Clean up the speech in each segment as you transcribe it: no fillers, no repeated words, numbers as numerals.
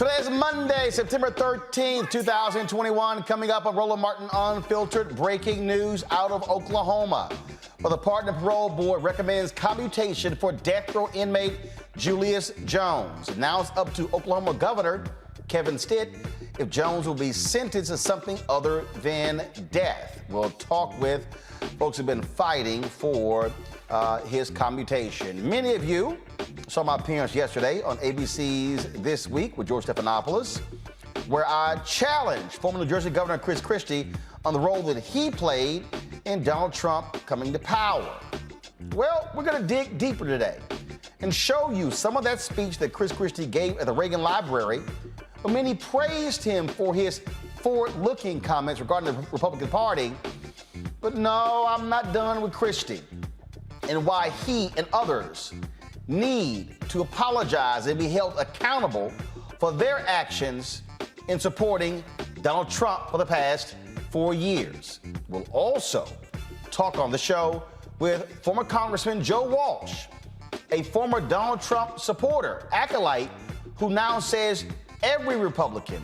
Today is Monday, September 13th, 2021. Coming up on Roland Martin Unfiltered, breaking news out of Oklahoma. Well, the Pardon and Parole Board recommends commutation for death row inmate Julius Jones. Now it's up to Oklahoma Governor Kevin Stitt if Jones will be sentenced to something other than death. We'll talk with folks who've been fighting for his commutation. Many of you saw my appearance yesterday on ABC's This Week with George Stephanopoulos, where I challenged former New Jersey Governor Chris Christie on the role that he played in Donald Trump coming to power. Well, we're going to dig deeper today and show you some of that speech that Chris Christie gave at the Reagan Library, but many praised him for his forward-looking comments regarding the Republican Party. But no, I'm not done with Christie, and why he and others need to apologize and be held accountable for their actions in supporting Donald Trump for the past 4 years. We'll also talk on the show with former Congressman Joe Walsh, a former Donald Trump supporter, acolyte, who now says every Republican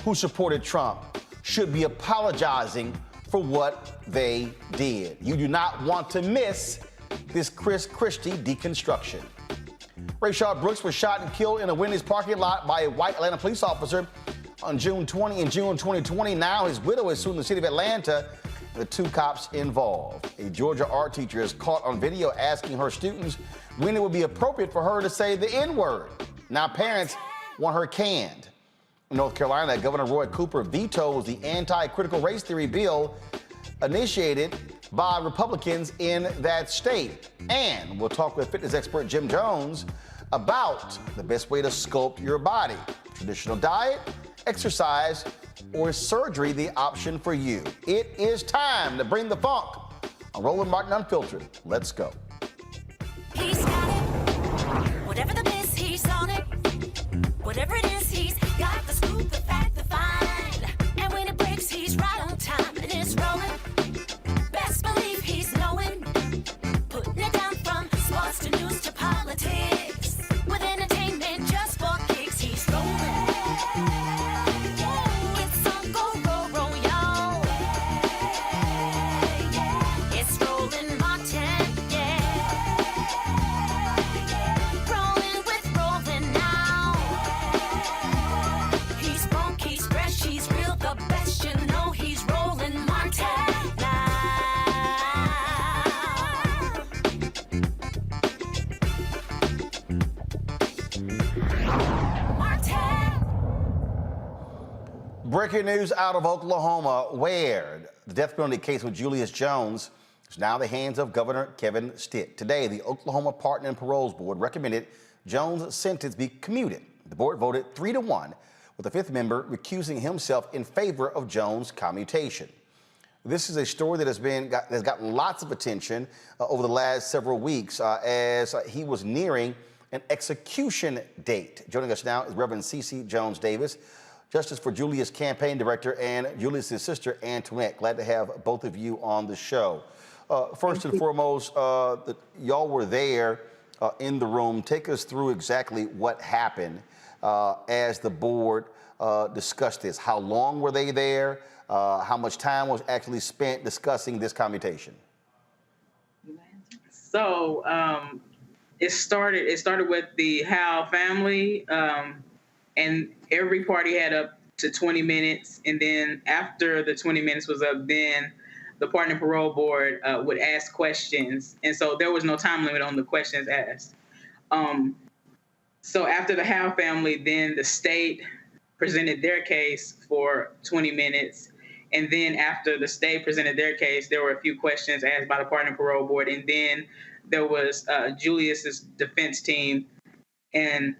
who supported Trump should be apologizing for what they did. You do not want to miss this Chris Christie deconstruction. Rayshard Brooks was shot and killed in a Wendy's parking lot by a white Atlanta police officer on June 2020. Now his widow is suing the city of Atlanta and the 2 cops involved. A Georgia art teacher is caught on video asking her students when it would be appropriate for her to say the N-word. Now parents want her canned. In North Carolina, Governor Roy Cooper vetoes the anti-critical race theory bill initiated by Republicans in that state. And we'll talk with fitness expert Jim Jones about the best way to sculpt your body. Traditional diet, exercise, or is surgery the option for you? It is time to bring the funk on Roland Martin Unfiltered. Let's go. He's got it. Whatever the miss, he's on it. Whatever it is, he's got the scoop, the fact, the find. And when it breaks, he's right on time and it's rolling. Best believe he's knowing. Putting it down from sports to news to politics. With entertainment just for kicks, he's rolling. It's on go, y'all. It's Roland Martin, yeah. Rolling with Roland now. He's funk, he's fresh, he's real, the best, you know he's Roland Martin now. Martin. Breaking news out of Oklahoma, where the death penalty case with Julius Jones is now in the hands of Governor Kevin Stitt. Today, the Oklahoma Pardon and Paroles Board recommended Jones' sentence be commuted. The board voted 3-1, with the 5th member recusing himself in favor of Jones' commutation. This is a story that has gotten lots of attention over the last several weeks as he was nearing an execution date. Joining us now is Reverend C.C. Jones Davis, Justice for Julius campaign director, and Julius' sister Antoinette. Glad to have both of you on the show. First and foremost, y'all were there in the room. Take us through exactly what happened as the board discussed this. How long were they there? How much time was actually spent discussing this commutation? So it started with the Howe family, and every party had up to 20 minutes. And then after the 20 minutes was up, then the Pardon and Parole Board would ask questions. And so there was no time limit on the questions asked. So after the Howe family, then the state presented their case for 20 minutes. And then after the state presented their case, there were a few questions asked by the Pardon and Parole Board. And then there was Julius's defense team. And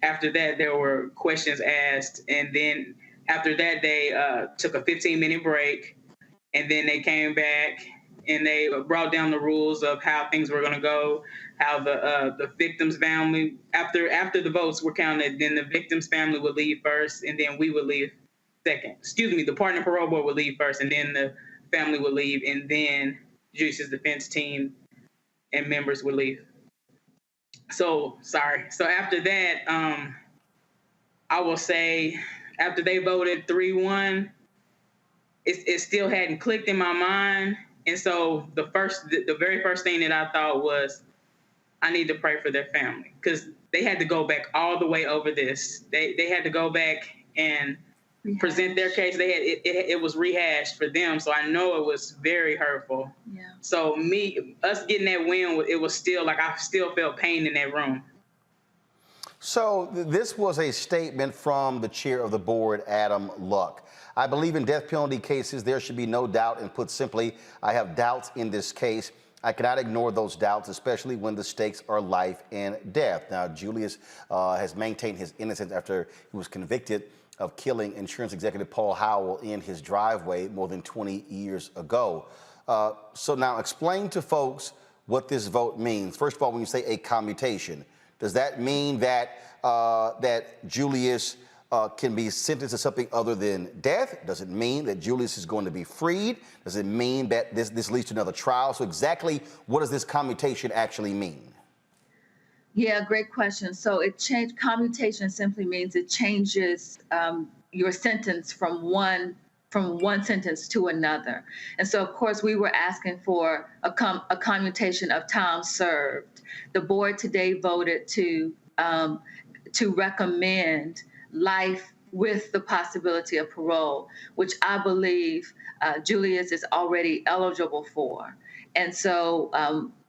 after that, there were questions asked. And then after that, they took a 15-minute break. And then they came back and they brought down the rules of how things were going to go, how the victim's family, after the votes were counted, then the victim's family would leave first, and then we would leave second. Excuse me, the Pardon and Parole Board would leave first, and then the family would leave, and then Julius's defense team and members would leave. So after that, I will say, after they voted 3-1, it still hadn't clicked in my mind. And so the very first thing that I thought was, I need to pray for their family, because they had to go back all the way over this. They had to go back and present their case, they had it was rehashed for them. So I know it was very hurtful. Yeah. So us getting that win, it was still like I still felt pain in that room. So this was a statement from the chair of the board, Adam Luck. I believe in death penalty cases, there should be no doubt, and put simply, I have doubts in this case. I cannot ignore those doubts, especially when the stakes are life and death. Now, Julius has maintained his innocence after he was convicted of killing insurance executive Paul Howell in his driveway more than 20 years ago. So now explain to folks what this vote means. First of all, when you say a commutation, does that mean that that Julius can be sentenced to something other than death? Does it mean that Julius is going to be freed? Does it mean that this leads to another trial? So exactly what does this commutation actually mean? Yeah, great question. So commutation simply means it changes your sentence from one sentence to another. And so, of course, we were asking for a commutation of time served. The board today voted to recommend life with the possibility of parole, which I believe Julius is already eligible for. And so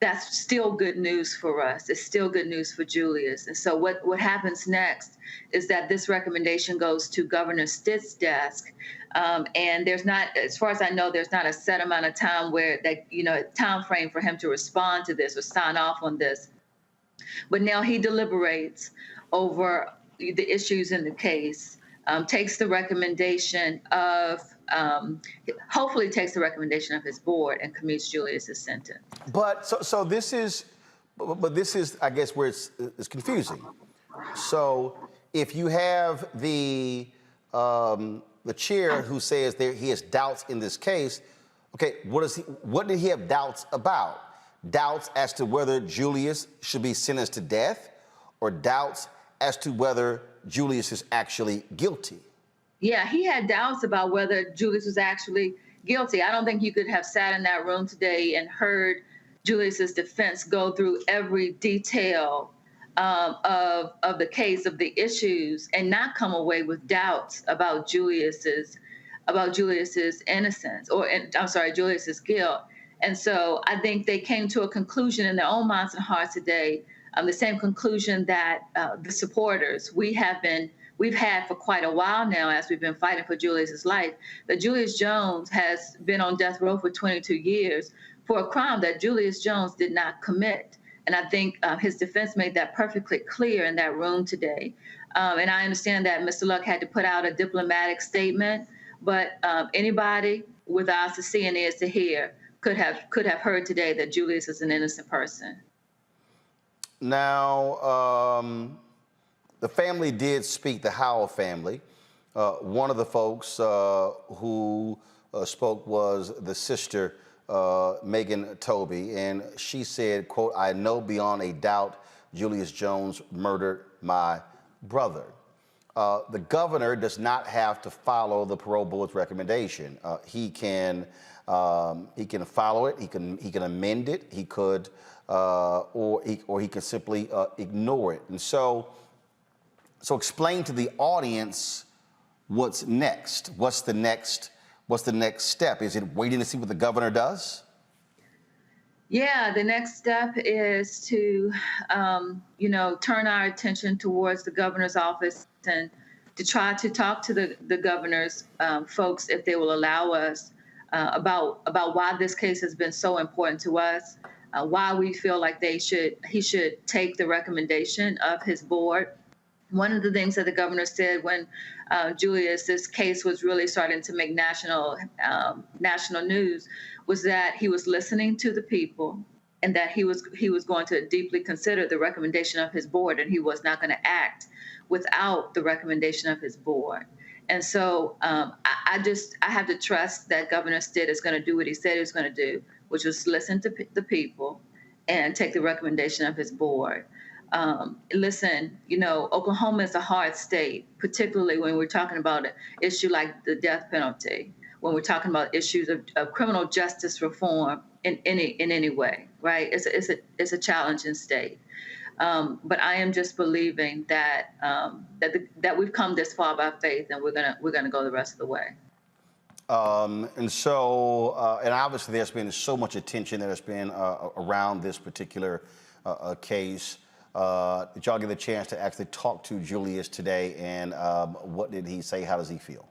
that's still good news for us. It's still good news for Julius. And so what happens next is that this recommendation goes to Governor Stitt's desk. And there's not, as far as I know, there's not a set amount of time a time frame for him to respond to this or sign off on this. But now he deliberates over the issues in the case, takes the recommendation of, hopefully takes the recommendation of his board and commutes Julius's sentence. But so this is, I guess, where it's confusing. So if you have the chair who says he has doubts in this case, okay, what did he have doubts about? Doubts as to whether Julius should be sentenced to death, or doubts as to whether Julius is actually guilty? Yeah, he had doubts about whether Julius was actually guilty. I don't think you could have sat in that room today and heard Julius's defense go through every detail of the case, of the issues, and not come away with doubts about Julius's innocence, Julius's guilt. And so I think they came to a conclusion in their own minds and hearts today, the same conclusion that the supporters we've had for quite a while now, as we've been fighting for Julius's life, that Julius Jones has been on death row for 22 years for a crime that Julius Jones did not commit. And I think his defense made that perfectly clear in that room today. And I understand that Mr. Luck had to put out a diplomatic statement, but anybody with eyes to see and ears to hear could have heard today that Julius is an innocent person. Now, the family did speak, the Howell family. One of the folks who spoke was the sister, Megan Toby, and she said, quote, "I know beyond a doubt Julius Jones murdered my brother." The governor does not have to follow the parole board's recommendation. He can follow it. He can amend it. He could, or he can simply ignore it. And so explain to the audience what's next. What's the next step? Is it waiting to see what the governor does? Yeah, the next step is to, turn our attention towards the governor's office and to try to talk to the governor's folks, if they will allow us, about why this case has been so important to us, why we feel like he should take the recommendation of his board. One of the things that the governor said when Julius's case was really starting to make national news was that he was listening to the people, and that he was going to deeply consider the recommendation of his board, and he was not going to act without the recommendation of his board. And so I have to trust that Governor Stitt is going to do what he said he was going to do, which was listen to the people and take the recommendation of his board. Listen, Oklahoma is a hard state, particularly when we're talking about an issue like the death penalty, when we're talking about issues of criminal justice reform in any way, right? It's a challenging state. But I am just believing that that we've come this far by faith, and we're gonna go the rest of the way. And so, and obviously there's been so much attention that has been around this particular case. Did y'all get a chance to actually talk to Julius today, and what did he say? How does he feel?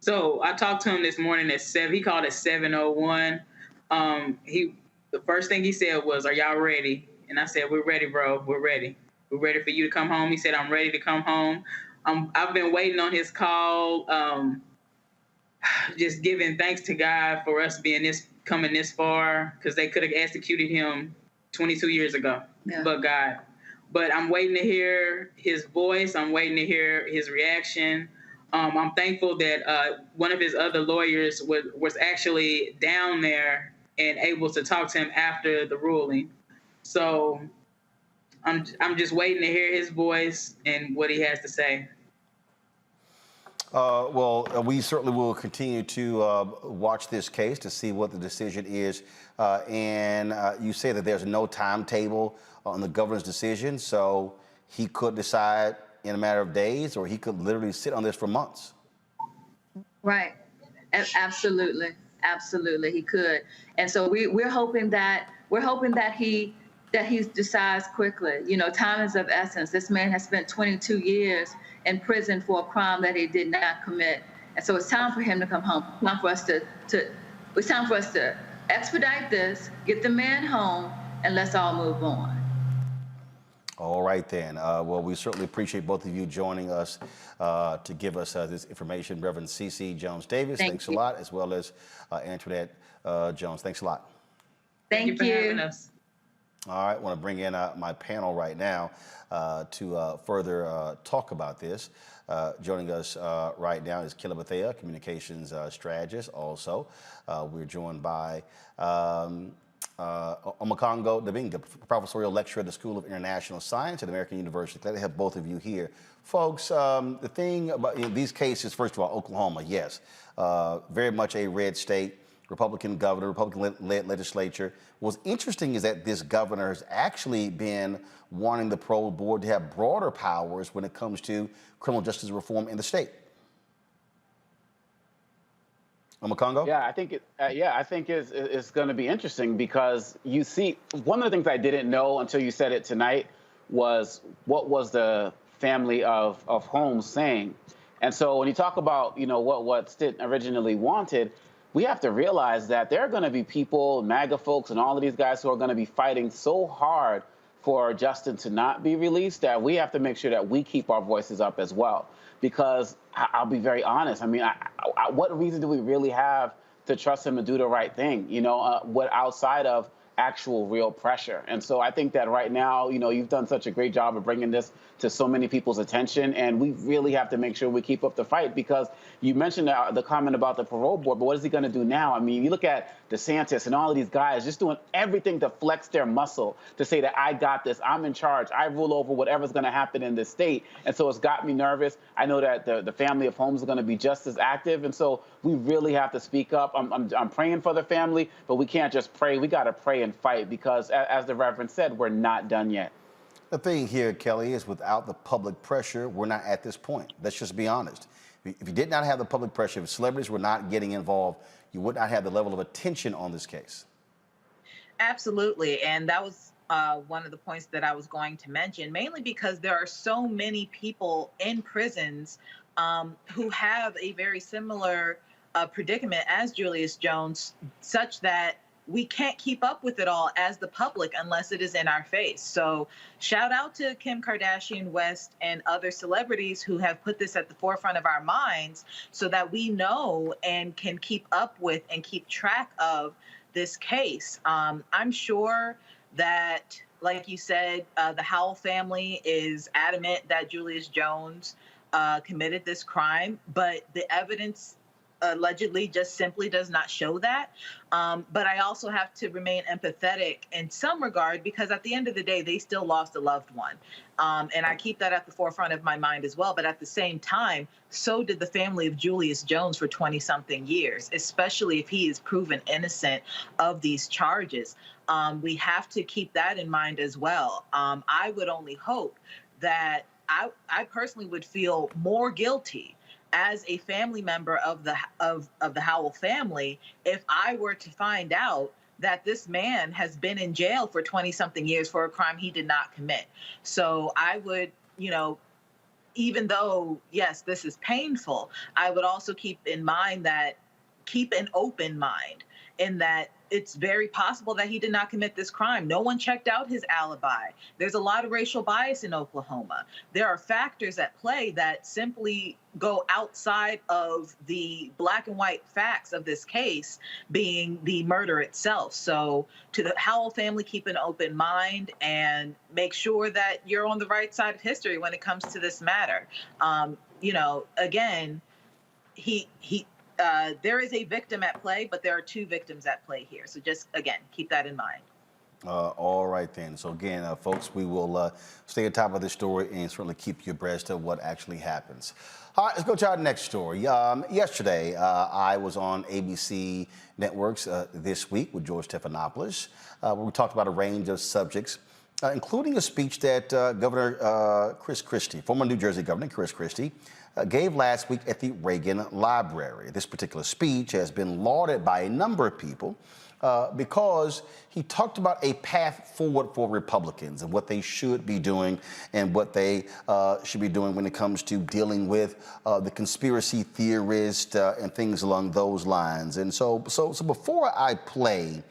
So I talked to him this morning at 7. He called at 7:01. The first thing he said was, "Are y'all ready?" And I said, "We're ready, bro. We're ready. We're ready for you to come home." He said, "I'm ready to come home." I've been waiting on his call, just giving thanks to God for us coming this far, because they could have executed him 22 years ago. Yeah. But God. But I'm waiting to hear his voice. I'm waiting to hear his reaction. I'm thankful that one of his other lawyers was actually down there and able to talk to him after the ruling. So I'm just waiting to hear his voice and what he has to say. Well, we certainly will continue to watch this case to see what the decision is. And you say that there's no timetable on the governor's decision, so he could decide in a matter of days, or he could literally sit on this for months. Right. Absolutely. Absolutely, he could. And so we're hoping that he decides quickly. You know, time is of essence. This man has spent 22 years in prison for a crime that he did not commit, and so it's time for him to come home. It's time for us to expedite this, get the man home, and let's all move on. All right, then. Well, we certainly appreciate both of you joining us to give us this information. Reverend CeEK Jones Davis, thanks a lot, as well as Antoinette Jones. Thanks a lot. Thank you for having us. All right, I want to bring in my panel right now to further talk about this. Joining us right now is Kila Bethea, communications strategist. Also, we're joined by Omokongo Dabinga, professorial lecturer at the School of International Science at American University. Glad to have both of you here. Folks, the thing about these cases, first of all, Oklahoma, yes, very much a red state, Republican governor, Republican-led legislature. What's interesting is that this governor has actually been wanting the parole board to have broader powers when it comes to criminal justice reform in the state. Omokongo? Yeah, I think it's going to be interesting, because you see, one of the things I didn't know until you said it tonight was what was the family of Holmes saying. And so when you talk about, you know, what Stitt originally wanted, we have to realize that there are going to be people, MAGA folks, and all of these guys who are going to be fighting so hard for Justin to not be released that we have to make sure that we keep our voices up as well. Because I'll be very honest. I mean, what reason do we really have to trust him to do the right thing? You know, what outside of actual real pressure? And so I think that right now, you know, you've done such a great job of bringing this to so many people's attention, and we really have to make sure we keep up the fight, because you mentioned the comment about the parole board, but what is he going to do now? I mean, you look at DeSantis and all of these guys just doing everything to flex their muscle, to say that I got this, I'm in charge, I rule over whatever's going to happen in this state. And so it's got me nervous. I know that the family of Holmes is going to be just as active, and so we really have to speak up. I'm praying for the family, but we can't just pray. We got to pray and fight, because as the Reverend said, we're not done yet. The thing here, Kelly, is without the public pressure, we're not at this point. Let's just be honest. If you did not have the public pressure, if celebrities were not getting involved, you would not have the level of attention on this case. Absolutely. And that was one of the points that I was going to mention, mainly because there are so many people in prisons who have a very similar predicament as Julius Jones, such that we can't keep up with it all as the public unless it is in our face. So shout out to Kim Kardashian West and other celebrities who have put this at the forefront of our minds so that we know and can keep up with and keep track of this case. I'm sure that, like you said, the Howell family is adamant that Julius Jones committed this crime, but the evidence allegedly just simply does not show that. But I also have to remain empathetic in some regard, because at the end of the day, they still lost a loved one. And I keep that at the forefront of my mind as well. But at the same time, so did the family of Julius Jones for 20-something years, especially if he is proven innocent of these charges. We have to keep that in mind as well. I would only hope that I personally would feel more guilty as a family member of the Howell family if I were to find out that this man has been in jail for 20-something years for a crime he did not commit. So I would, even though, yes, this is painful, I would also keep an open mind in that it's very possible that he did not commit this crime. No one checked out his alibi. There's a lot of racial bias in Oklahoma. There are factors at play that simply go outside of the black and white facts of this case being the murder itself. So to the Howell family, keep an open mind and make sure that you're on the right side of history when it comes to this matter. Again, there is a victim at play, but there are two victims at play here. So just, again, keep that in mind. All right, then. So again, folks, we will stay on top of this story and certainly keep you abreast of what actually happens. All right, let's go to our next story. Yesterday, I was on ABC Networks This Week with George Stephanopoulos, where we talked about a range of subjects, including a speech that Governor Chris Christie, former New Jersey Governor Chris Christie, gave last week at the Reagan Library. This particular speech has been lauded by a number of people because he talked about a path forward for Republicans and what they should be doing and what they should be doing when it comes to dealing with the conspiracy theorists and things along those lines. And so before I play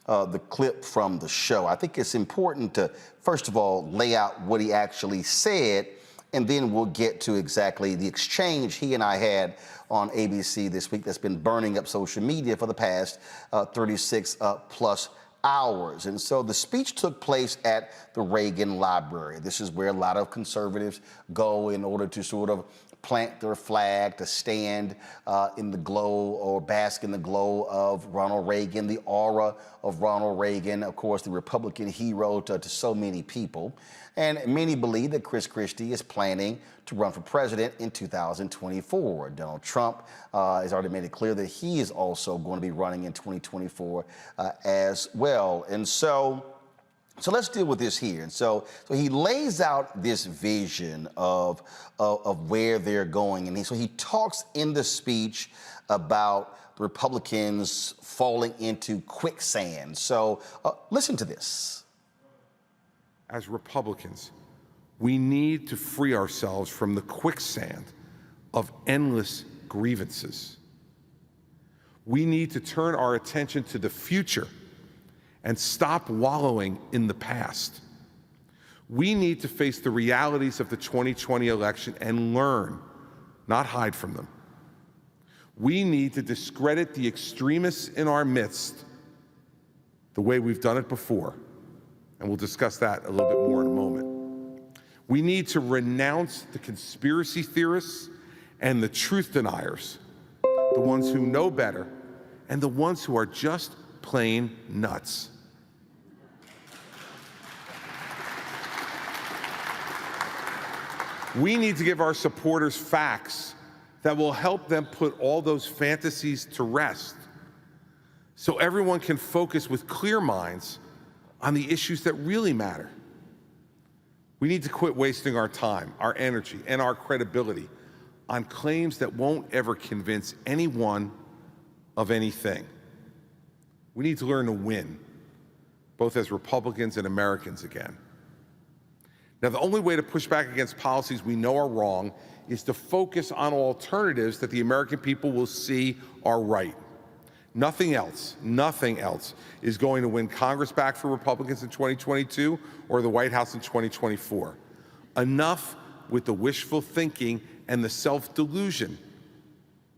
the clip from the show, I think it's important to, first of all, lay out what he actually said, and then we'll get to exactly the exchange he and I had on ABC This Week that's been burning up social media for the past 36 plus hours. And so the speech took place at the Reagan Library. This is where a lot of conservatives go in order to sort of plant their flag, to stand in the glow or bask in the glow of Ronald Reagan, the aura of Ronald Reagan, of course, the Republican hero to so many people. And many believe that Chris Christie is planning to run for president in 2024. Donald Trump has already made it clear that he is also going to be running in 2024 as well. And so let's deal with this here. And so he lays out this vision of where they're going. And so he talks in the speech about the Republicans falling into quicksand. So listen to this. As Republicans, we need to free ourselves from the quicksand of endless grievances. We need to turn our attention to the future and stop wallowing in the past. We need to face the realities of the 2020 election and learn, not hide from them. We need to discredit the extremists in our midst the way we've done it before, and we'll discuss that a little bit more in a moment. We need to renounce the conspiracy theorists and the truth deniers, the ones who know better and the ones who are just plain nuts. We need to give our supporters facts that will help them put all those fantasies to rest, so everyone can focus with clear minds on the issues that really matter. We need to quit wasting our time, our energy, and our credibility on claims that won't ever convince anyone of anything. We need to learn to win, both as Republicans and Americans again. Now, the only way to push back against policies we know are wrong is to focus on alternatives that the American people will see are right. Nothing else is going to win Congress back for Republicans in 2022 or the White House in 2024. Enough with the wishful thinking and the self-delusion.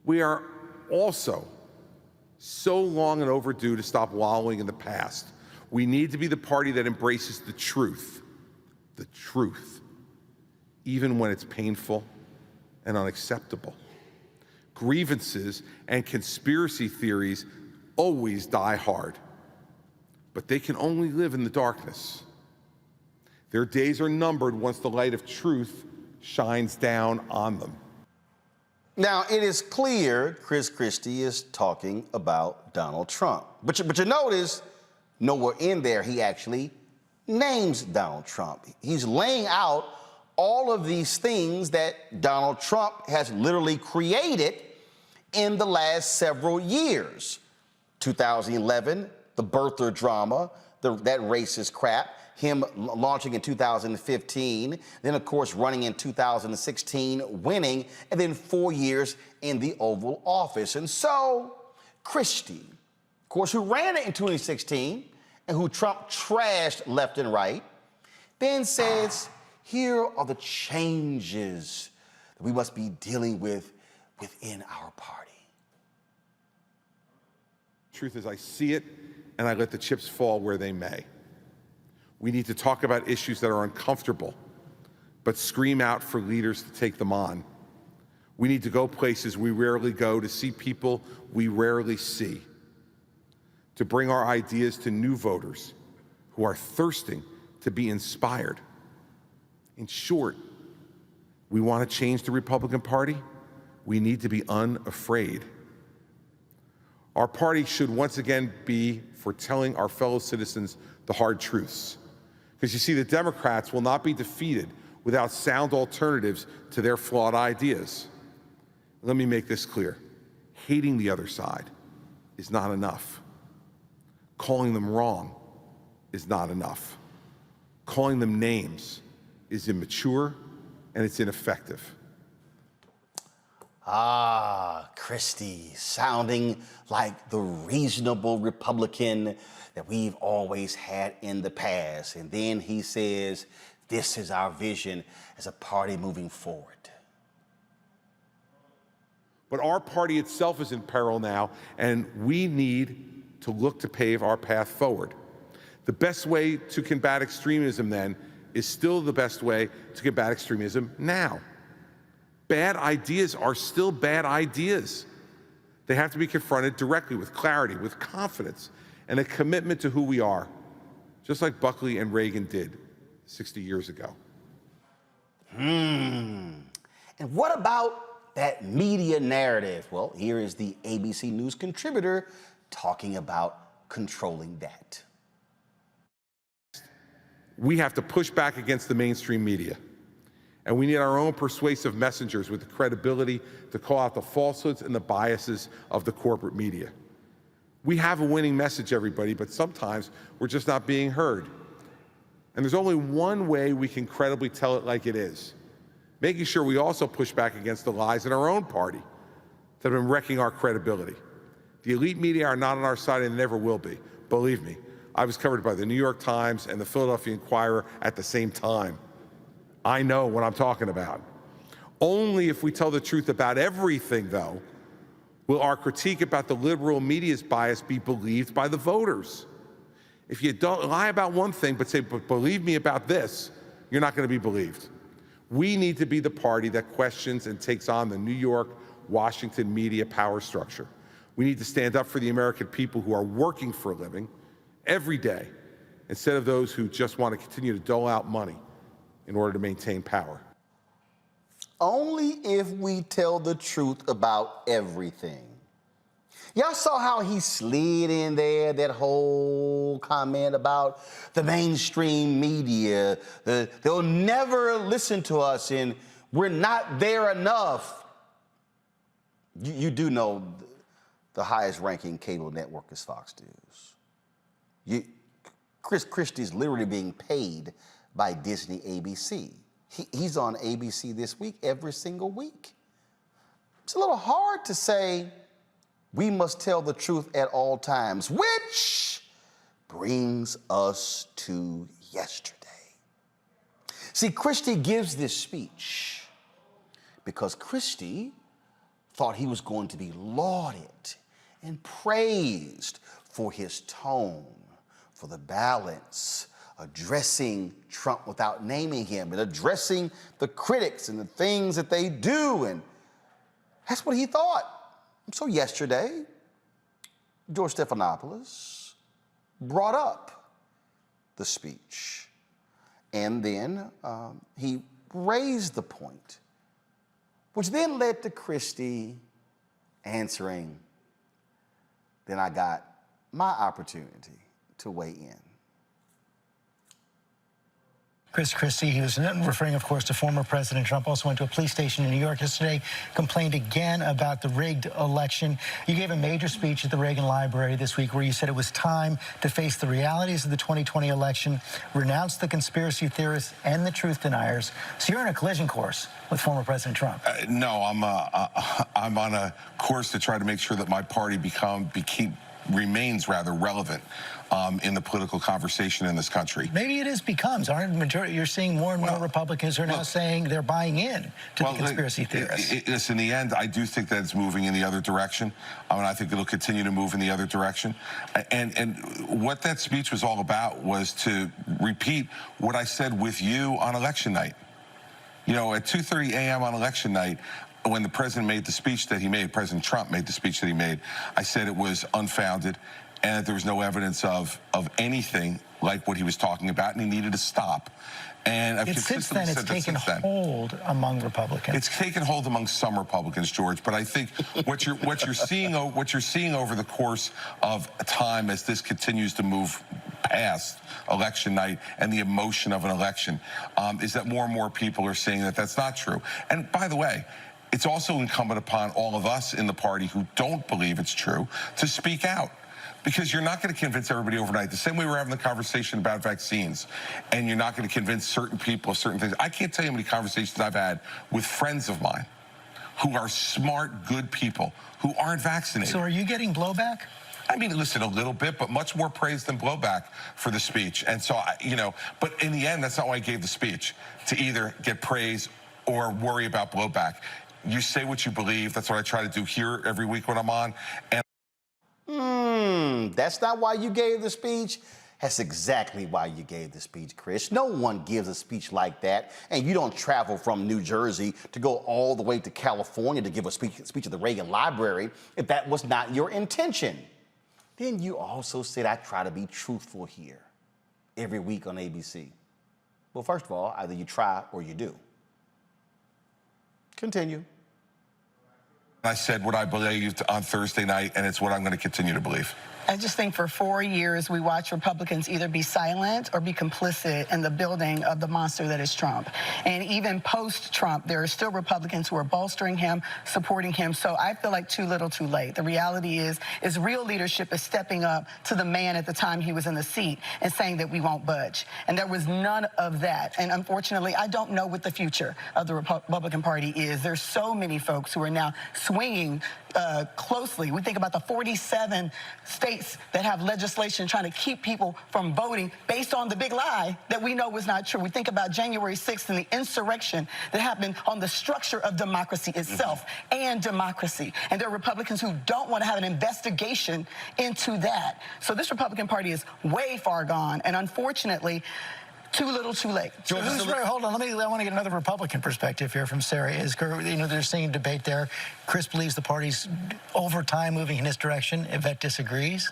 We are also so long and overdue to stop wallowing in the past. We need to be the party that embraces the truth, even when it's painful and unacceptable. grievances, and conspiracy theories always die hard. But they can only live in the darkness. Their days are numbered once the light of truth shines down on them. Now, it is clear Chris Christie is talking about Donald Trump. But you notice nowhere in there he actually names Donald Trump. He's laying out all of these things that Donald Trump has literally created in the last several years. 2011, the birther drama, that racist crap, him launching in 2015, then of course running in 2016, winning, and then 4 years in the Oval Office. And so Christie, of course, who ran it in 2016 and who Trump trashed left and right, then says, here are the changes that we must be dealing with within our party. Truth is, I see it, and I let the chips fall where they may. We need to talk about issues that are uncomfortable, but scream out for leaders to take them on. We need to go places we rarely go, to see people we rarely see, to bring our ideas to new voters who are thirsting to be inspired. In short, we want to change the Republican Party. We need to be unafraid. Our party should once again be for telling our fellow citizens the hard truths. Because you see, the Democrats will not be defeated without sound alternatives to their flawed ideas. Let me make this clear. Hating the other side is not enough. Calling them wrong is not enough. Calling them names is immature and it's ineffective. Ah, Christie, sounding like the reasonable Republican that we've always had in the past. And then he says, this is our vision as a party moving forward. But our party itself is in peril now, and we need to look to pave our path forward. The best way to combat extremism then is still the best way to combat extremism now. Bad ideas are still bad ideas. They have to be confronted directly with clarity, with confidence, and a commitment to who we are, just like Buckley and Reagan did 60 years ago. And what about that media narrative? Well, here is the ABC News contributor talking about controlling that. We have to push back against the mainstream media. And we need our own persuasive messengers with the credibility to call out the falsehoods and the biases of the corporate media. We have a winning message, everybody, but sometimes we're just not being heard. And there's only one way we can credibly tell it like it is, making sure we also push back against the lies in our own party that have been wrecking our credibility. The elite media are not on our side and never will be. Believe me, I was covered by the New York Times and the Philadelphia Inquirer at the same time. I know what I'm talking about. Only if we tell the truth about everything, though, will our critique about the liberal media's bias be believed by the voters. If you don't lie about one thing but say, but believe me about this, you're not going to be believed. We need to be the party that questions and takes on the New York, Washington media power structure. We need to stand up for the American people who are working for a living every day, instead of those who just want to continue to dole out money in order to maintain power. Only if we tell the truth about everything. Y'all saw how he slid in there, that whole comment about the mainstream media. They'll never listen to us and we're not there enough. You do know the highest ranking cable network is Fox News. Chris Christie is literally being paid by Disney ABC. He's on ABC This Week every single week. It's a little hard to say we must tell the truth at all times, which brings us to yesterday. See, Christie gives this speech because Christie thought he was going to be lauded and praised for his tone, for the balance, addressing Trump without naming him, and addressing the critics and the things that they do. And That's what he thought. So yesterday, George Stephanopoulos brought up the speech. And then he raised the point, which then led to Christie answering. Then I got my opportunity to weigh in. Chris Christie, he was referring, of course, to former President Trump, also went to a police station in New York yesterday, complained again about the rigged election. You gave a major speech at the Reagan Library this week where you said it was time to face the realities of the 2020 election, renounce the conspiracy theorists and the truth deniers. So you're on a collision course with former President Trump. No, I'm on a course to try to make sure that my party remains rather relevant in the political conversation in this country. Maybe it becomes. Aren't majority? You're seeing more and more Republicans are now saying they're buying in to the conspiracy theorists. In the end, I do think that it's moving in the other direction. I think it'll continue to move in the other direction. And what that speech was all about was to repeat what I said with you on election night. You know, at 2:30 a.m. on election night, when the president made the speech that he made, President Trump made the speech that he made, I said it was unfounded and that there was no evidence of anything like what he was talking about, and he needed to stop. And I've consistently said that since then. It's taken hold among Republicans. It's taken hold among some Republicans, George. But I think what you're seeing over the course of time as this continues to move past election night and the emotion of an election is that more and more people are saying that that's not true. And by the way, it's also incumbent upon all of us in the party who don't believe it's true to speak out. Because you're not going to convince everybody overnight. The same way we're having the conversation about vaccines, and you're not going to convince certain people of certain things. I can't tell you how many conversations I've had with friends of mine who are smart, good people who aren't vaccinated. So are you getting blowback? I mean, listen, a little bit, but much more praise than blowback for the speech. And so, but in the end, that's not why I gave the speech, to either get praise or worry about blowback. You say what you believe. That's what I try to do here every week when I'm on. And that's not why you gave the speech. That's exactly why you gave the speech, Chris. No one gives a speech like that, and you don't travel from New Jersey to go all the way to California to give a speech at the Reagan Library if that was not your intention. Then you also said I try to be truthful here every week on ABC. Well, first of all, either you try or you do. Continue. I said what I believed on Thursday night, and it's what I'm going to continue to believe. I just think for 4 years, we watch Republicans either be silent or be complicit in the building of the monster that is Trump. And even post-Trump, there are still Republicans who are bolstering him, supporting him. So I feel like too little, too late. The reality is real leadership is stepping up to the man at the time he was in the seat and saying that we won't budge. And there was none of that. And unfortunately, I don't know what the future of the Republican Party is. There's so many folks who are now swinging closely. We think about the 47 states that have legislation trying to keep people from voting based on the big lie that we know was not true. We think about January 6th and the insurrection that happened on the structure of democracy itself and democracy. And there are Republicans who don't want to have an investigation into that. So this Republican Party is way far gone. And unfortunately, too little, too late. Hold on. I want to get another Republican perspective here from Sarah. They're seeing debate there. Chris believes the party's over time moving in this direction. Yvette disagrees.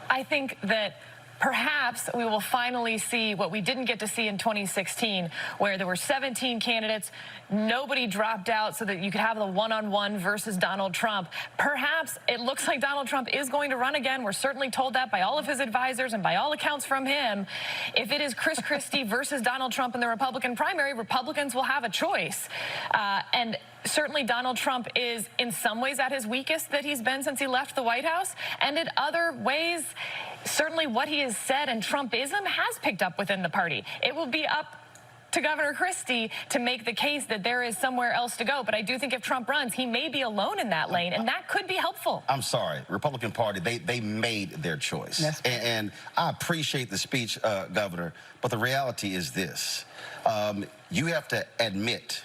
I think that perhaps we will finally see what we didn't get to see in 2016, where there were 17 candidates, nobody dropped out so that you could have the one-on-one versus Donald Trump. Perhaps it looks like Donald Trump is going to run again. We're certainly told that by all of his advisors and by all accounts from him. If it is Chris Christie versus Donald Trump in the Republican primary, Republicans will have a choice. And certainly Donald Trump is in some ways at his weakest that he's been since he left the White House, and in other ways, certainly what he has said and Trumpism has picked up within the party. It will be up to Governor Christie to make the case that there is somewhere else to go. But I do think if Trump runs, he may be alone in that lane, and that could be helpful. I'm sorry. Republican Party, they made their choice. Yes. And I appreciate the speech, Governor, but the reality is this. You have to admit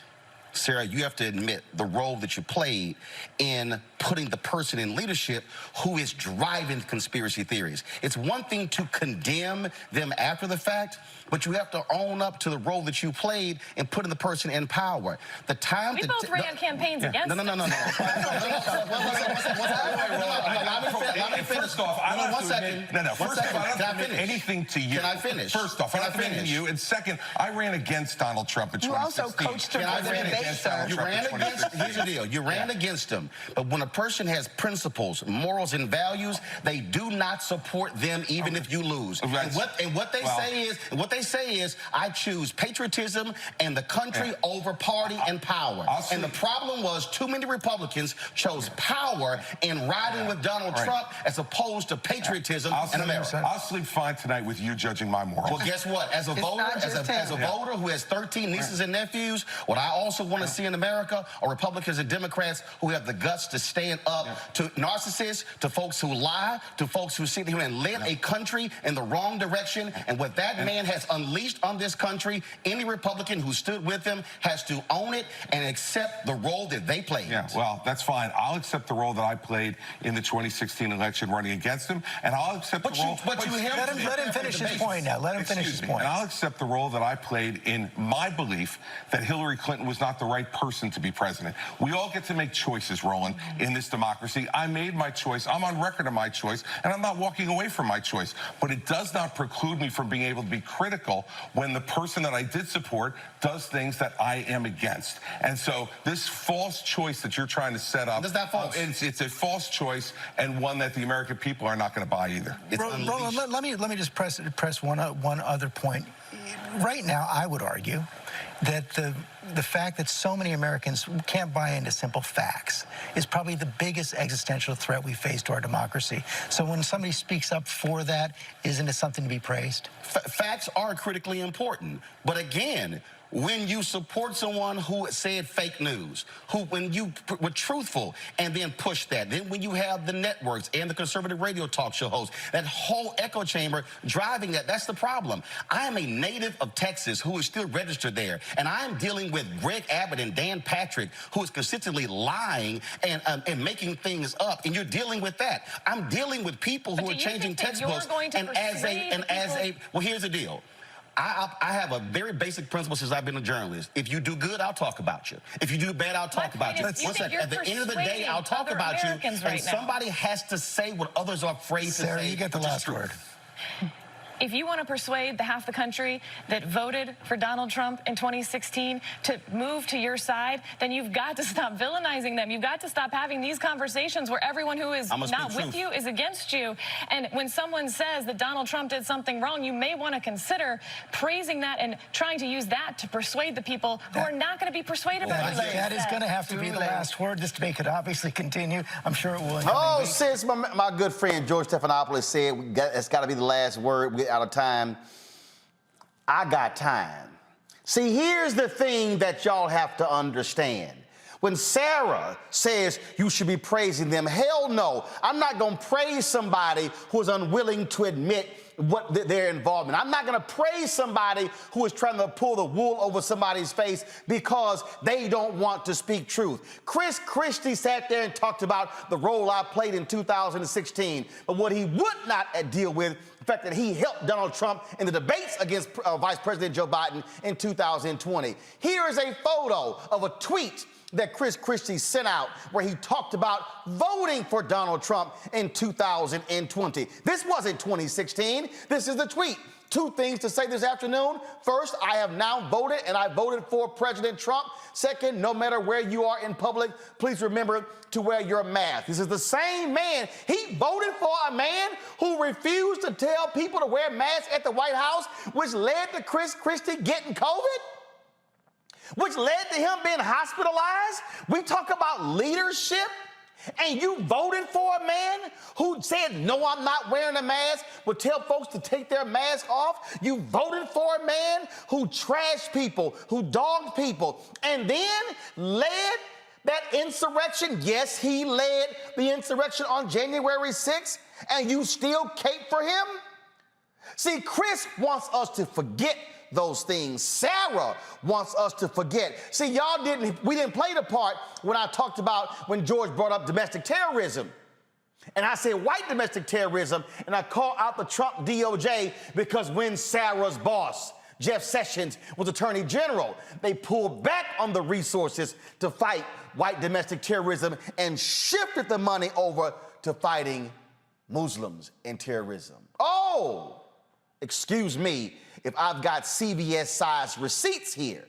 Sarah, you have to admit the role that you played in putting the person in leadership who is driving conspiracy theories. It's one thing to condemn them after the fact, but you have to own up to the role that you played in putting the person in power. The time We both ran campaigns against No. Let me finish. First off, I don't second. First off, I don't admit anything to you. Can I finish? First off, I don't admit to you. And second, I ran against Donald Trump in 2016. You also coached him for the debate, sir. You ran against, here's the deal, you ran against him. But when a person has principles, morals, and values, they do not support them even if you lose. Right. And what they say is, I choose patriotism and the country over party and power. And the problem was too many Republicans chose power in riding with Donald Trump as opposed to patriotism and America. I'll sleep fine tonight with you judging my morals. Well, guess what? As a voter, as a voter who has 13 nieces and nephews, what I also want to see in America are Republicans and Democrats who have the guts to stand up to narcissists, to folks who lie, to folks who sit here and lead a country in the wrong direction. And what that man has unleashed on this country, any Republican who stood with him has to own it and accept the role that they played. Yeah, well, that's fine. I'll accept the role that I played in the 2016 election running against him, and I'll accept the role... Let him finish his point now. Let him finish his point. And I'll accept the role that I played in my belief that Hillary Clinton was not the right person to be president. We all get to make choices, Roland, in this democracy. I made my choice. I'm on record of my choice, and I'm not walking away from my choice. But it does not preclude me from being able to be critical when the person that I did support does things that I am against. And so this false choice that you're trying to set up, it's a false choice, and one that the American people are not going to buy either. Roland, let me just press one other point. Right now, I would argue that the fact that so many Americans can't buy into simple facts is probably the biggest existential threat we face to our democracy. So when somebody speaks up for that, isn't it something to be praised? Facts are critically important, but again, when you support someone who said fake news, when you were truthful and then push that, then when you have the networks and the conservative radio talk show hosts, that whole echo chamber driving that's the problem. I am a native of Texas who is still registered there, and I'm dealing with Greg Abbott and Dan Patrick, who is consistently lying and making things up, and you're dealing with that. I'm dealing with people who are changing textbooks, well, here's the deal. I have a very basic principle since I've been a journalist. If you do good, I'll talk about you. If you do bad, I'll talk about you. At the end of the day, I'll talk about you. And somebody has to say what others are afraid to say. Sarah, you get the last word. If you want to persuade the half the country that voted for Donald Trump in 2016 to move to your side, then you've got to stop villainizing them. You've got to stop having these conversations where everyone who is not with you is against you. And when someone says that Donald Trump did something wrong, you may want to consider praising that and trying to use that to persuade the people who are not going to be persuaded by what that is going to have to be the last word. This debate could obviously continue. I'm sure it will. Since my good friend George Stephanopoulos said it's got to be the last word, out of time, I got time. See, here's the thing that y'all have to understand. When Sarah says you should be praising them, hell no. I'm not going to praise somebody who is unwilling to admit what their involvement. I'm not going to praise somebody who is trying to pull the wool over somebody's face because they don't want to speak truth. Chris Christie sat there and talked about the role I played in 2016, but what he would not deal with, the fact that he helped Donald Trump in the debates against Vice President Joe Biden in 2020. Here is a photo of a tweet that Chris Christie sent out where he talked about voting for Donald Trump in 2020. This wasn't 2016. This is the tweet. Two things to say this afternoon. First, I have now voted, and I voted for President Trump. Second, no matter where you are in public, please remember to wear your mask. This is the same man. He voted for a man who refused to tell people to wear masks at the White House, which led to Chris Christie getting COVID, which led to him being hospitalized. We talk about leadership, and you voted for a man who said, no, I'm not wearing a mask, would tell folks to take their mask off. You voted for a man who trashed people, who dogged people, and then led that insurrection. Yes, he led the insurrection on January 6th, and you still cape for him? See, Chris wants us to forget those things. Sarah wants us to forget. See, we didn't play the part when I talked about when George brought up domestic terrorism. And I said white domestic terrorism, and I called out the Trump DOJ because when Sarah's boss, Jeff Sessions, was Attorney General, they pulled back on the resources to fight white domestic terrorism and shifted the money over to fighting Muslims and terrorism. Oh, excuse me if I've got CVS-sized receipts here.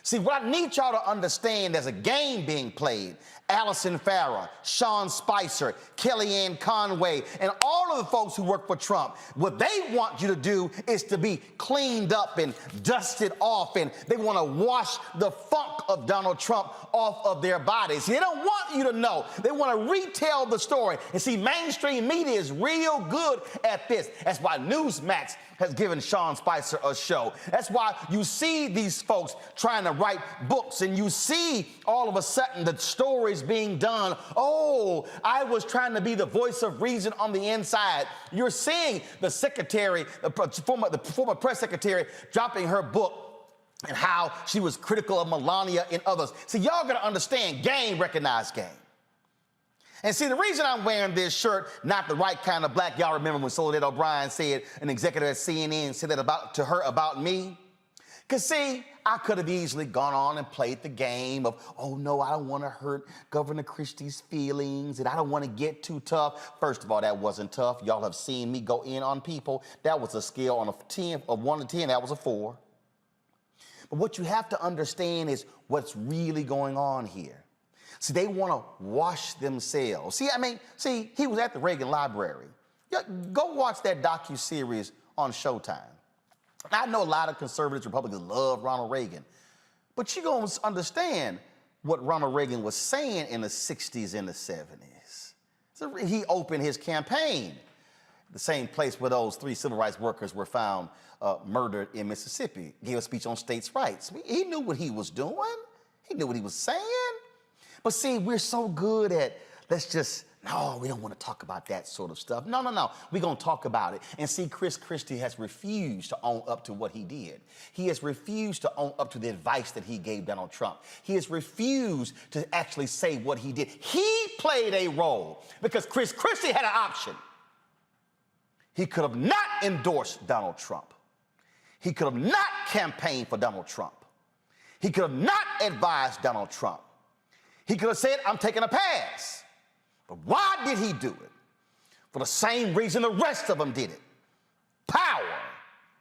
See, what I need y'all to understand, there's a game being played. Allison Farrah, Sean Spicer, Kellyanne Conway, and all of the folks who work for Trump, what they want you to do is to be cleaned up and dusted off, and they want to wash the funk of Donald Trump off of their bodies. They don't want you to know. They want to retell the story. And see, mainstream media is real good at this. That's why Newsmax has given Sean Spicer a show. That's why you see these folks trying to write books, and you see all of a sudden the stories being done. Oh, I was trying to be the voice of reason on the inside. You're seeing the secretary, the former press secretary, dropping her book and how she was critical of Melania and others. See, y'all gotta understand, game recognized game. And see, the reason I'm wearing this shirt, not the right kind of black, y'all remember when Soledad O'Brien said, an executive at CNN said that to her about me? Because see, I could have easily gone on and played the game of, oh no, I don't want to hurt Governor Christie's feelings, and I don't want to get too tough. First of all, that wasn't tough. Y'all have seen me go in on people. That was a scale on of 1 to 10, that was a 4. But what you have to understand is what's really going on here. See, they want to wash themselves. See, he was at the Reagan Library. Go watch that docuseries on Showtime. I know a lot of conservatives, Republicans love Ronald Reagan, but you're going to understand what Ronald Reagan was saying in the 60s and the 70s. So he opened his campaign, the same place where those 3 civil rights workers were found murdered in Mississippi, gave a speech on states' rights. He knew what he was doing. He knew what he was saying. But see, we're so good at, no, we don't want to talk about that sort of stuff. No, we're going to talk about it. And see, Chris Christie has refused to own up to what he did. He has refused to own up to the advice that he gave Donald Trump. He has refused to actually say what he did. He played a role because Chris Christie had an option. He could have not endorsed Donald Trump. He could have not campaigned for Donald Trump. He could have not advised Donald Trump. He could have said, I'm taking a pass. But why did he do it? For the same reason the rest of them did it. Power,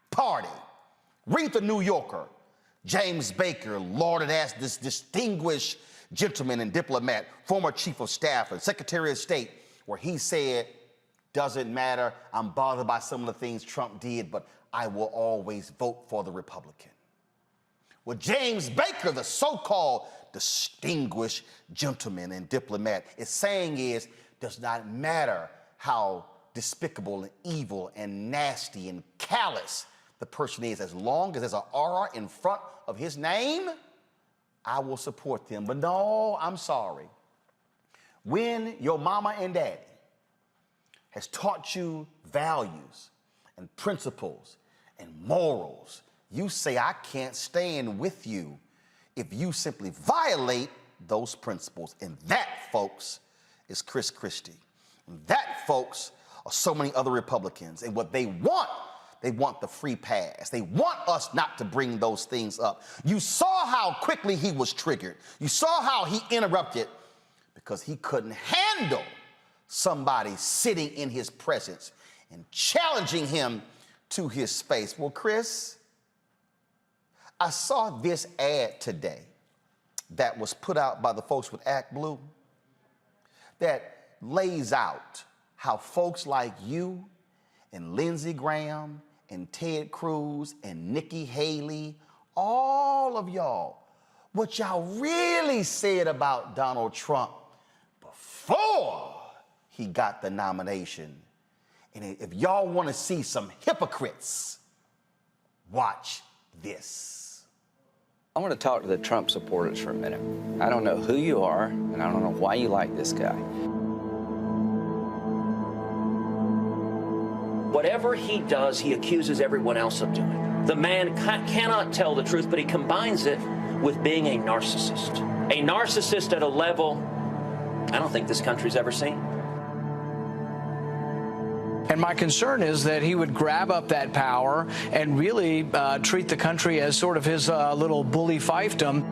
party. Read the New Yorker. James Baker lauded as this distinguished gentleman and diplomat, former chief of staff and secretary of state, where he said, doesn't matter, I'm bothered by some of the things Trump did, but I will always vote for the Republican. Well, James Baker, the so-called distinguished gentleman and diplomat, is saying does not matter how despicable and evil and nasty and callous the person is, as long as there's an R in front of his name, I will support them. But no, I'm sorry. When your mama and daddy has taught you values and principles and morals, you say, I can't stand with you if you simply violate those principles. And that, folks, is Chris Christie. And that, folks, are so many other Republicans. And what they want the free pass. They want us not to bring those things up. You saw how quickly he was triggered. You saw how he interrupted because he couldn't handle somebody sitting in his presence and challenging him to his space. Well, Chris, I saw this ad today that was put out by the folks with Act Blue that lays out how folks like you and Lindsey Graham and Ted Cruz and Nikki Haley, all of y'all, what y'all really said about Donald Trump before he got the nomination. And if y'all want to see some hypocrites, watch this. I want to talk to the Trump supporters for a minute. I don't know who you are, and I don't know why you like this guy. Whatever he does, he accuses everyone else of doing. The man cannot tell the truth, but he combines it with being a narcissist. A narcissist at a level I don't think this country's ever seen. And my concern is that he would grab up that power and really treat the country as sort of his little bully fiefdom.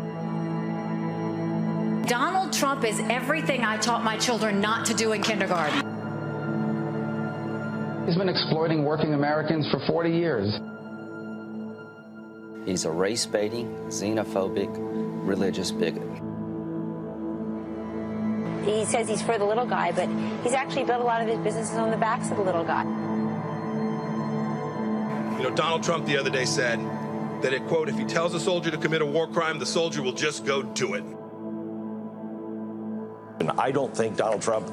Donald Trump is everything I taught my children not to do in kindergarten. He's been exploiting working Americans for 40 years. He's a race-baiting, xenophobic, religious bigot. He says he's for the little guy, but he's actually built a lot of his businesses on the backs of the little guy. You know, Donald Trump the other day said that, it, quote, if he tells a soldier to commit a war crime, the soldier will just go do it. And I don't think Donald Trump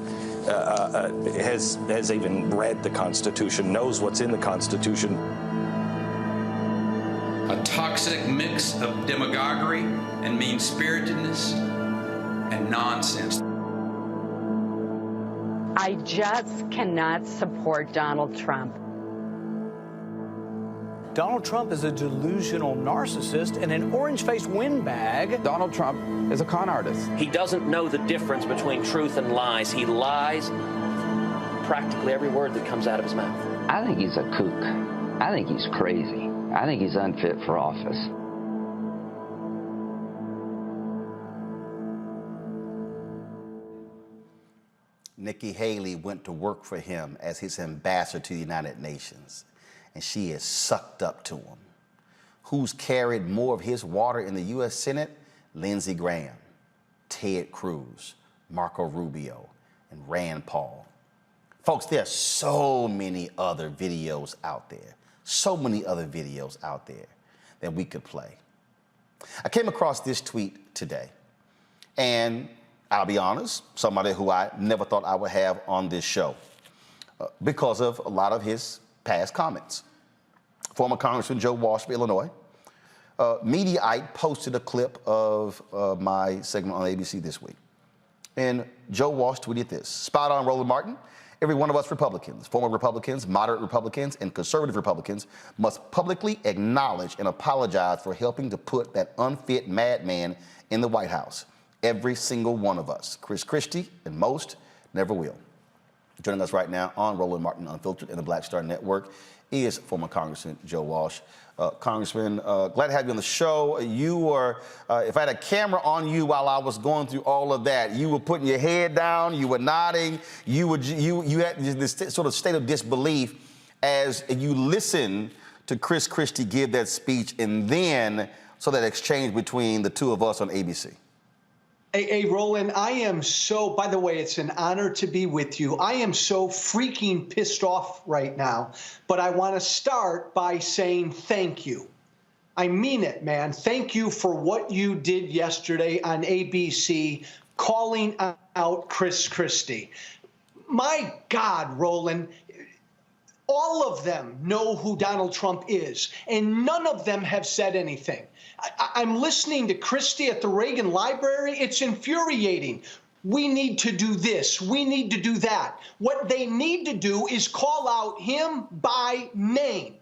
has even read the Constitution, knows what's in the Constitution. A toxic mix of demagoguery and mean-spiritedness and nonsense. I just cannot support Donald Trump. Donald Trump is a delusional narcissist and an orange-faced windbag. Donald Trump is a con artist. He doesn't know the difference between truth and lies. He lies practically every word that comes out of his mouth. I think he's a kook. I think he's crazy. I think he's unfit for office. Nikki Haley went to work for him as his ambassador to the United Nations, and she is sucked up to him. Who's carried more of his water in the U.S. Senate? Lindsey Graham, Ted Cruz, Marco Rubio, and Rand Paul. Folks, there are so many other videos out there, that we could play. I came across this tweet today, and I'll be honest, somebody who I never thought I would have on this show because of a lot of his past comments. Former Congressman Joe Walsh of Illinois, Mediaite posted a clip of my segment on ABC This Week. And Joe Walsh tweeted this: spot on, Roland Martin. Every one of us Republicans, former Republicans, moderate Republicans, and conservative Republicans must publicly acknowledge and apologize for helping to put that unfit madman in the White House. Every single one of us. Chris Christie, and most never will. Joining us right now on Roland Martin Unfiltered and the Black Star Network is former Congressman Joe Walsh. Congressman, glad to have you on the show. You were, if I had a camera on you while I was going through all of that, you were putting your head down, you were nodding, you had this sort of state of disbelief as you listened to Chris Christie give that speech, and then saw that exchange between the two of us on ABC. Hey, Roland, I am so, by the way, it's an honor to be with you. I am so freaking pissed off right now, but I want to start by saying thank you. I mean it, man. Thank you for what you did yesterday on ABC, calling out Chris Christie. My God, Roland, all of them know who Donald Trump is, and none of them have said anything. I'm listening to Christie at the Reagan Library. It's infuriating. We need to do this. We need to do that. What they need to do is call out him by name.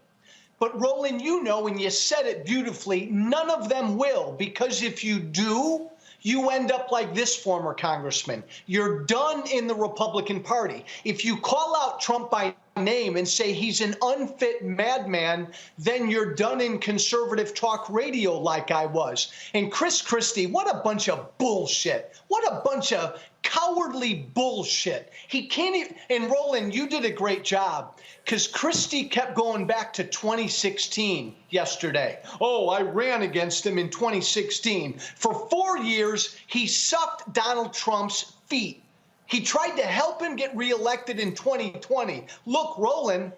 But Roland, you know, and you said it beautifully, none of them will, because if you do, you end up like this former congressman. You're done in the Republican Party. If you call out Trump by name and say he's an unfit madman, then you're done in conservative talk radio like I was. And Chris Christie, what a bunch of bullshit. What a bunch of cowardly bullshit. He can't even, and Roland, you did a great job, because Christie kept going back to 2016 yesterday. Oh, I ran against him in 2016. For 4 years, he sucked Donald Trump's feet. He tried to help him get reelected in 2020. Look, Roland,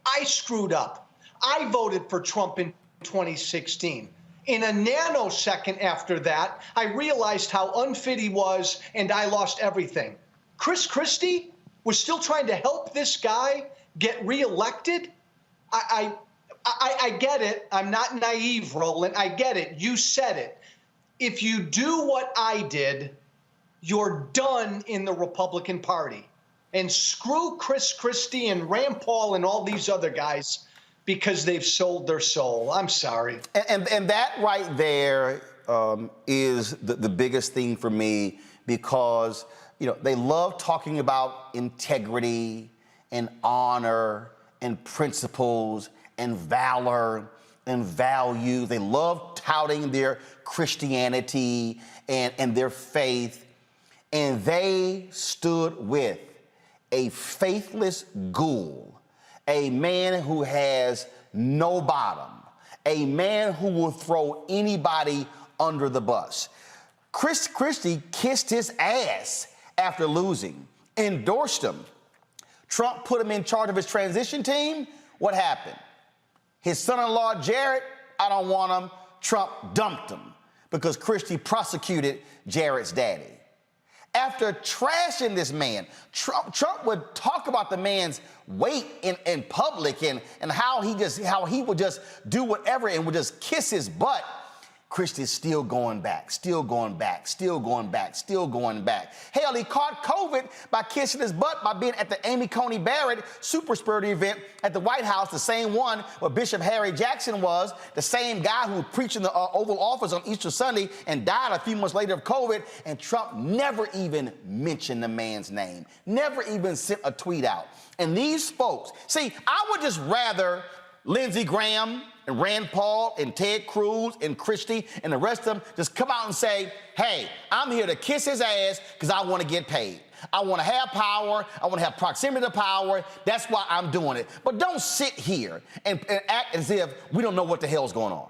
I screwed up. I voted for Trump in 2016. In a nanosecond after that, I realized how unfit he was, and I lost everything. Chris Christie was still trying to help this guy get reelected? I get it. I'm not naive, Roland. I get it. You said it. If you do what I did, you're done in the Republican Party. And screw Chris Christie and Rand Paul and all these other guys. because they've sold their soul. I'm sorry. And that right there is the biggest thing for me, because, you know, they love talking about integrity and honor and principles and valor and value. They love touting their Christianity and their faith. And they stood with a faithless ghoul, a man who has no bottom, a man who will throw anybody under the bus. Chris Christie kissed his ass after losing, endorsed him. Trump put him in charge of his transition team. What happened? His son-in-law, Jared, I don't want him. Trump dumped him because Christie prosecuted Jared's daddy. After trashing this man, Trump would talk about the man's weight in public and how he would just do whatever and would just kiss his butt. Christie's still going back, still going back, still going back, still going back. Hell, he caught COVID by kissing his butt by being at the Amy Coney Barrett super spreader event at the White House, the same one where Bishop Harry Jackson was, the same guy who preached in the Oval Office on Easter Sunday and died a few months later of COVID, and Trump never even mentioned the man's name, never even sent a tweet out. And these folks, see, I would just rather Lindsey Graham and Rand Paul and Ted Cruz and Christie and the rest of them just come out and say, hey, I'm here to kiss his ass because I want to get paid. I want to have power. I want to have proximity to power. That's why I'm doing it. But don't sit here and act as if we don't know what the hell's going on.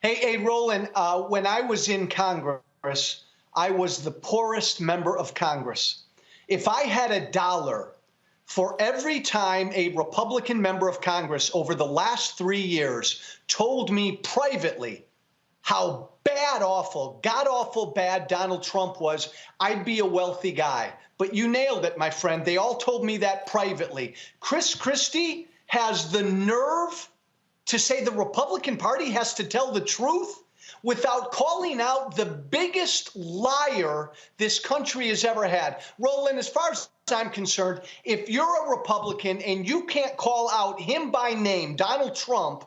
Hey, Roland, when I was in Congress, I was the poorest member of Congress. If I had $1 for every time a Republican member of Congress over the last 3 years told me privately how bad, awful, god-awful bad Donald Trump was, I'd be a wealthy guy. But you nailed it, my friend. They all told me that privately. Chris Christie has the nerve to say the Republican Party has to tell the truth without calling out the biggest liar this country has ever had. Roland, as far as I'm concerned, if you're a Republican and you can't call out him by name, Donald Trump,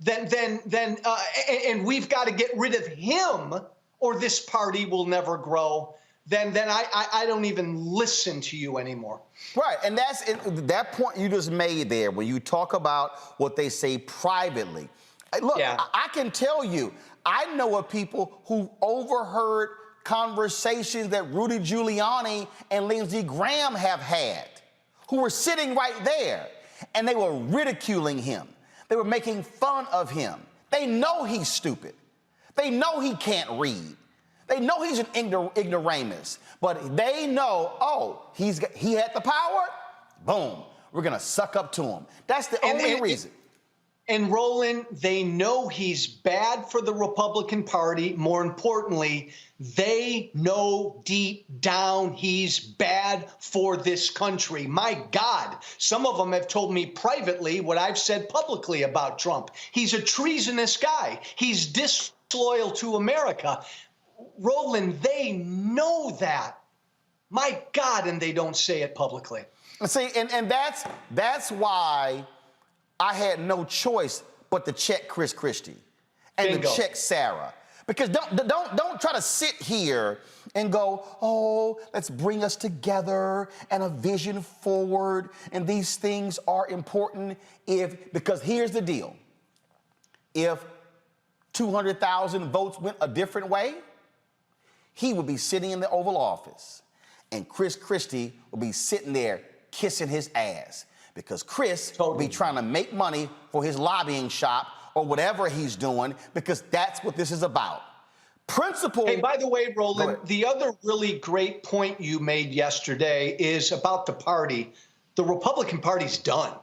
and we've got to get rid of him or this party will never grow, then I don't even listen to you anymore. Right, and that's that point you just made there when you talk about what they say privately. Look, yeah. I can tell you, I know of people who overheard conversations that Rudy Giuliani and Lindsey Graham have had, who were sitting right there, and they were ridiculing him. They were making fun of him. They know he's stupid. They know he can't read. They know he's an ignoramus, but they know, oh, he had the power, boom, we're gonna suck up to him. That's the only reason. And Roland, they know he's bad for the Republican Party. More importantly, they know deep down he's bad for this country. My God, some of them have told me privately what I've said publicly about Trump. He's a treasonous guy. He's disloyal to America. Roland, they know that. My God, and they don't say it publicly. See, and that's why I had no choice but to check Chris Christie and to check Sarah. Because don't try to sit here and go, oh, let's bring us together and a vision forward, and these things are important because here's the deal. If 200,000 votes went a different way, he would be sitting in the Oval Office, and Chris Christie would be sitting there kissing his ass. Because Chris will be trying to make money for his lobbying shop or whatever he's doing, because that's what this is about. Principle. Hey, by the way, Roland, the other really great point you made yesterday is about the party. The Republican Party's done.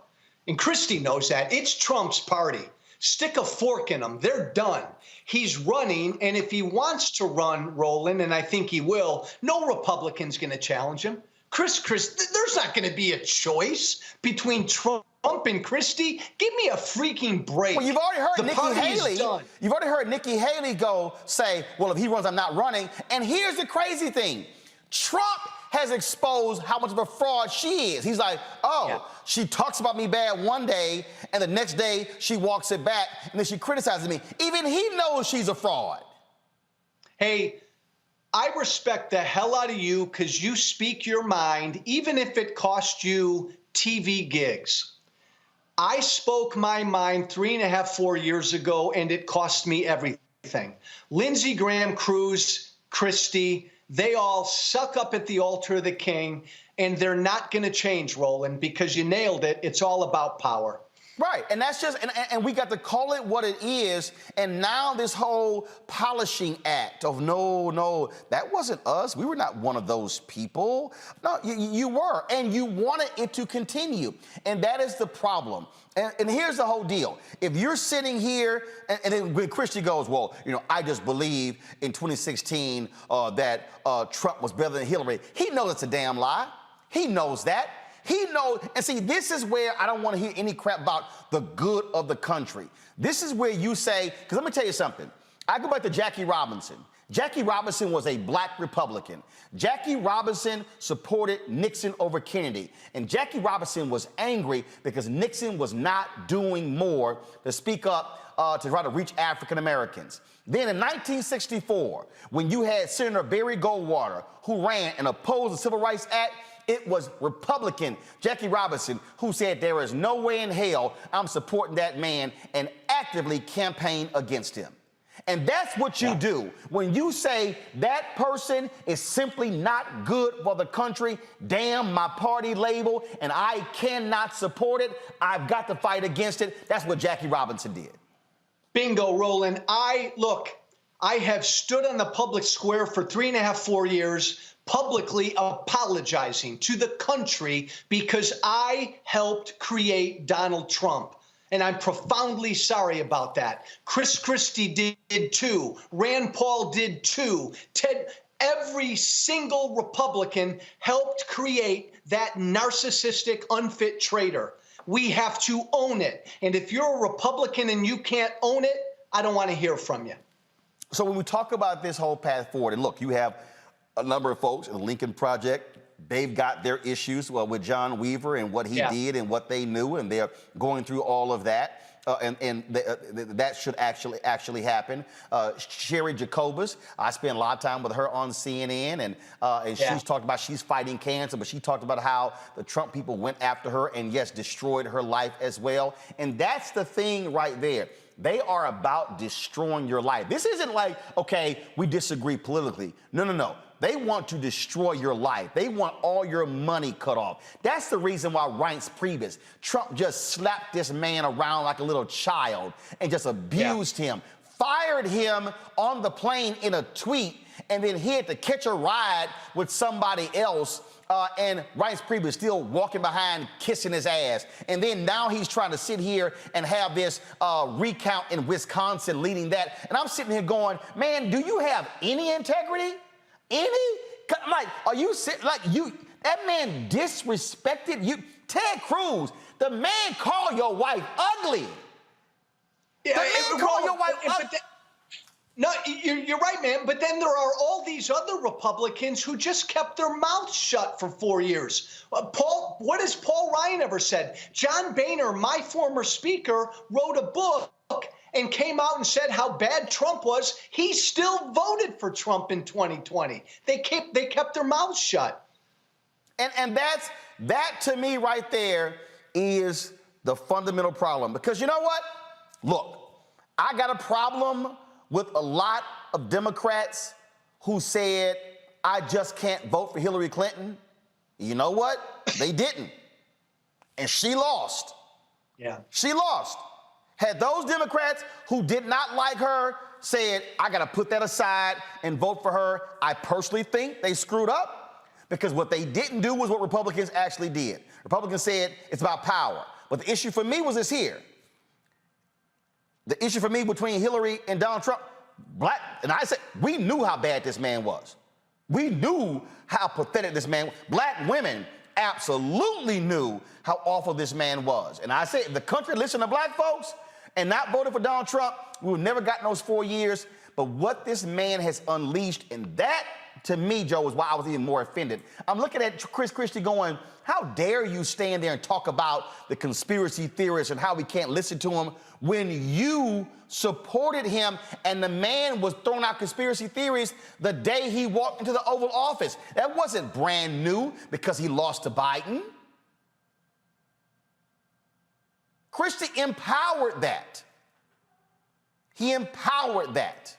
And Christie knows that. It's Trump's party. Stick a fork in them. They're done. He's running, and if he wants to run, Roland, and I think he will, no Republican's going to challenge him. Chris, there's not going to be a choice between Trump and Christie. Give me a freaking break. Well, you've already heard Nikki Haley. You've already heard Nikki Haley say, well, if he runs, I'm not running. And here's the crazy thing. Trump has exposed how much of a fraud she is. He's like, she talks about me bad one day, and the next day she walks it back, and then she criticizes me. Even he knows she's a fraud. Hey, I respect the hell out of you because you speak your mind, even if it cost you TV gigs. I spoke my mind 3.5, 4 years ago, and it cost me everything. Lindsey Graham, Cruz, Christie, they all suck up at the altar of the king, and they're not going to change, Roland, because you nailed it. It's all about power. Right, and that's just, and we got to call it what it is, and now this whole polishing act of no, that wasn't us. We were not one of those people. No, you were, and you wanted it to continue, and that is the problem. And here's the whole deal. If you're sitting here, and then when Christie goes, well, I just believe in 2016 that Trump was better than Hillary, he knows it's a damn lie. He knows that. He knows, and see, this is where I don't want to hear any crap about the good of the country. This is where you say, because let me tell you something. I go back to Jackie Robinson. Jackie Robinson was a black Republican. Jackie Robinson supported Nixon over Kennedy. And Jackie Robinson was angry because Nixon was not doing more to speak up to try to reach African Americans. Then in 1964, when you had Senator Barry Goldwater, who ran and opposed the Civil Rights Act, it was Republican Jackie Robinson who said there is no way in hell I'm supporting that man and actively campaigned against him. And that's what you do. When you say that person is simply not good for the country, damn my party label, and I cannot support it, I've got to fight against it. That's what Jackie Robinson did. Bingo, Roland. I have stood on the public square for 3.5, 4 years, publicly apologizing to the country because I helped create Donald Trump. And I'm profoundly sorry about that. Chris Christie did too. Rand Paul did too. Every single Republican helped create that narcissistic, unfit traitor. We have to own it. And if you're a Republican and you can't own it, I don't want to hear from you. So when we talk about this whole path forward, and look, you have a number of folks in the Lincoln Project, they've got their issues with John Weaver and what he did and what they knew, and they're going through all of that. That should actually happen. Sherry Jacobus, I spent a lot of time with her on CNN, and she's talked about she's fighting cancer, but she talked about how the Trump people went after her and, yes, destroyed her life as well. And that's the thing right there. They are about destroying your life. This isn't like, okay, we disagree politically. No. They want to destroy your life. They want all your money cut off. That's the reason why Reince Priebus, Trump just slapped this man around like a little child and just abused him, fired him on the plane in a tweet, and then he had to catch a ride with somebody else. And Reince Priebus still walking behind, kissing his ass. And then now he's trying to sit here and have this recount in Wisconsin leading that. And I'm sitting here going, man, do you have any integrity? Any? Like, are you like you? That man disrespected you. Ted Cruz, the man called your wife ugly. Yeah, the man called your wife ugly. No, you're right, man. But then there are all these other Republicans who just kept their mouths shut for 4 years. What has Paul Ryan ever said? John Boehner, my former speaker, wrote a book and came out and said how bad Trump was. He still voted for Trump in 2020. They kept their mouths shut. And that to me right there is the fundamental problem. Because you know what? Look, I got a problem with a lot of Democrats who said, I just can't vote for Hillary Clinton. You know what? They didn't. And she lost. Yeah. She lost. Had those Democrats who did not like her said, I got to put that aside and vote for her, I personally think they screwed up, because what they didn't do was what Republicans actually did. Republicans said it's about power. But the issue for me was this here. The issue for me between Hillary and Donald Trump, and I said, we knew how bad this man was. We knew how pathetic this man was. Black women absolutely knew how awful this man was. And I said, if the country listened to black folks and not voted for Donald Trump, we would never gotten those 4 years. But what this man has unleashed in that to me, Joe, is why I was even more offended. I'm looking at Chris Christie going, how dare you stand there and talk about the conspiracy theorists and how we can't listen to him when you supported him and the man was throwing out conspiracy theories the day he walked into the Oval Office. That wasn't brand new because he lost to Biden. Christie empowered that. He empowered that.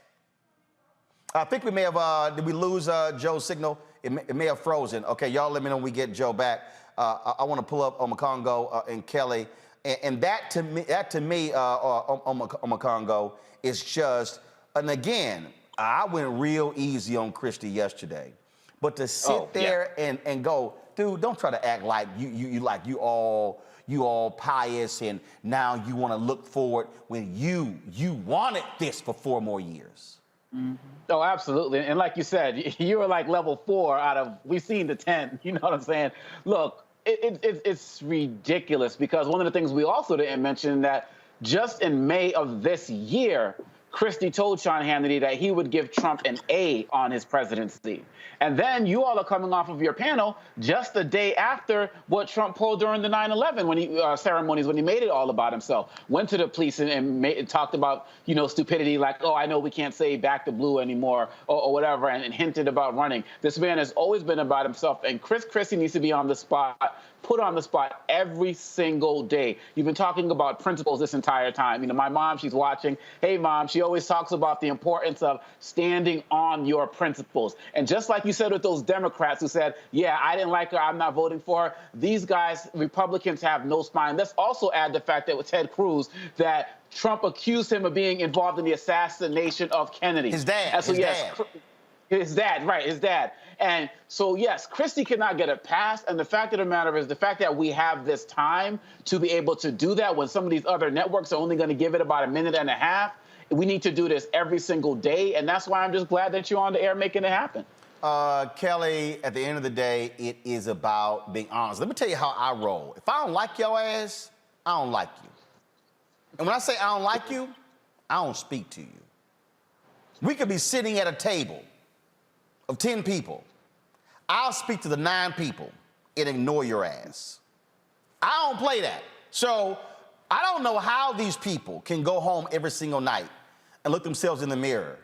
I think we may have, did we lose Joe's signal? It may have frozen. Okay, y'all let me know when we get Joe back. I want to pull up Omekongo and Kelly. And that to me, Omekongo, is just, and again, I went real easy on Christie yesterday. But to sit there and go, dude, don't try to act like you all pious and now you want to look forward when you wanted this for 4 more years. Mm-hmm. Oh, absolutely. And like you said, you were like level 4 out of, we've seen the 10, you know what I'm saying? Look, it's ridiculous because one of the things we also didn't mention that just in May of this year, Christie told Sean Hannity that he would give Trump an A on his presidency. And then you all are coming off of your panel just the day after what Trump pulled during the 9/11 when he ceremonies, when he made it all about himself. Went to the police and talked about, you know, stupidity like, oh, I know we can't say back to blue anymore or whatever, and hinted about running. This man has always been about himself, and Chris Christie needs to be on the spot, put on the spot every single day. You've been talking about principles this entire time. You know, my mom, she's watching. Hey, Mom, she always talks about the importance of standing on your principles. And just like you said with those Democrats who said, yeah, I didn't like her, I'm not voting for her. These guys, Republicans, have no spine. Let's also add the fact that with Ted Cruz, that Trump accused him of being involved in the assassination of Kennedy. His dad. And so, his dad, right, his dad. And so, yes, Christie cannot get it passed. And the fact of the matter is the fact that we have this time to be able to do that when some of these other networks are only going to give it about 1.5 minutes, we need to do this every single day. And that's why I'm just glad that you're on the air making it happen. Kelly, at the end of the day, it is about being honest. Let me tell you how I roll. If I don't like your ass, I don't like you. And when I say I don't like you, I don't speak to you. We could be sitting at a table of 10 people. I'll speak to the 9 people and ignore your ass. I don't play that. So I don't know how these people can go home every single night and look themselves in the mirror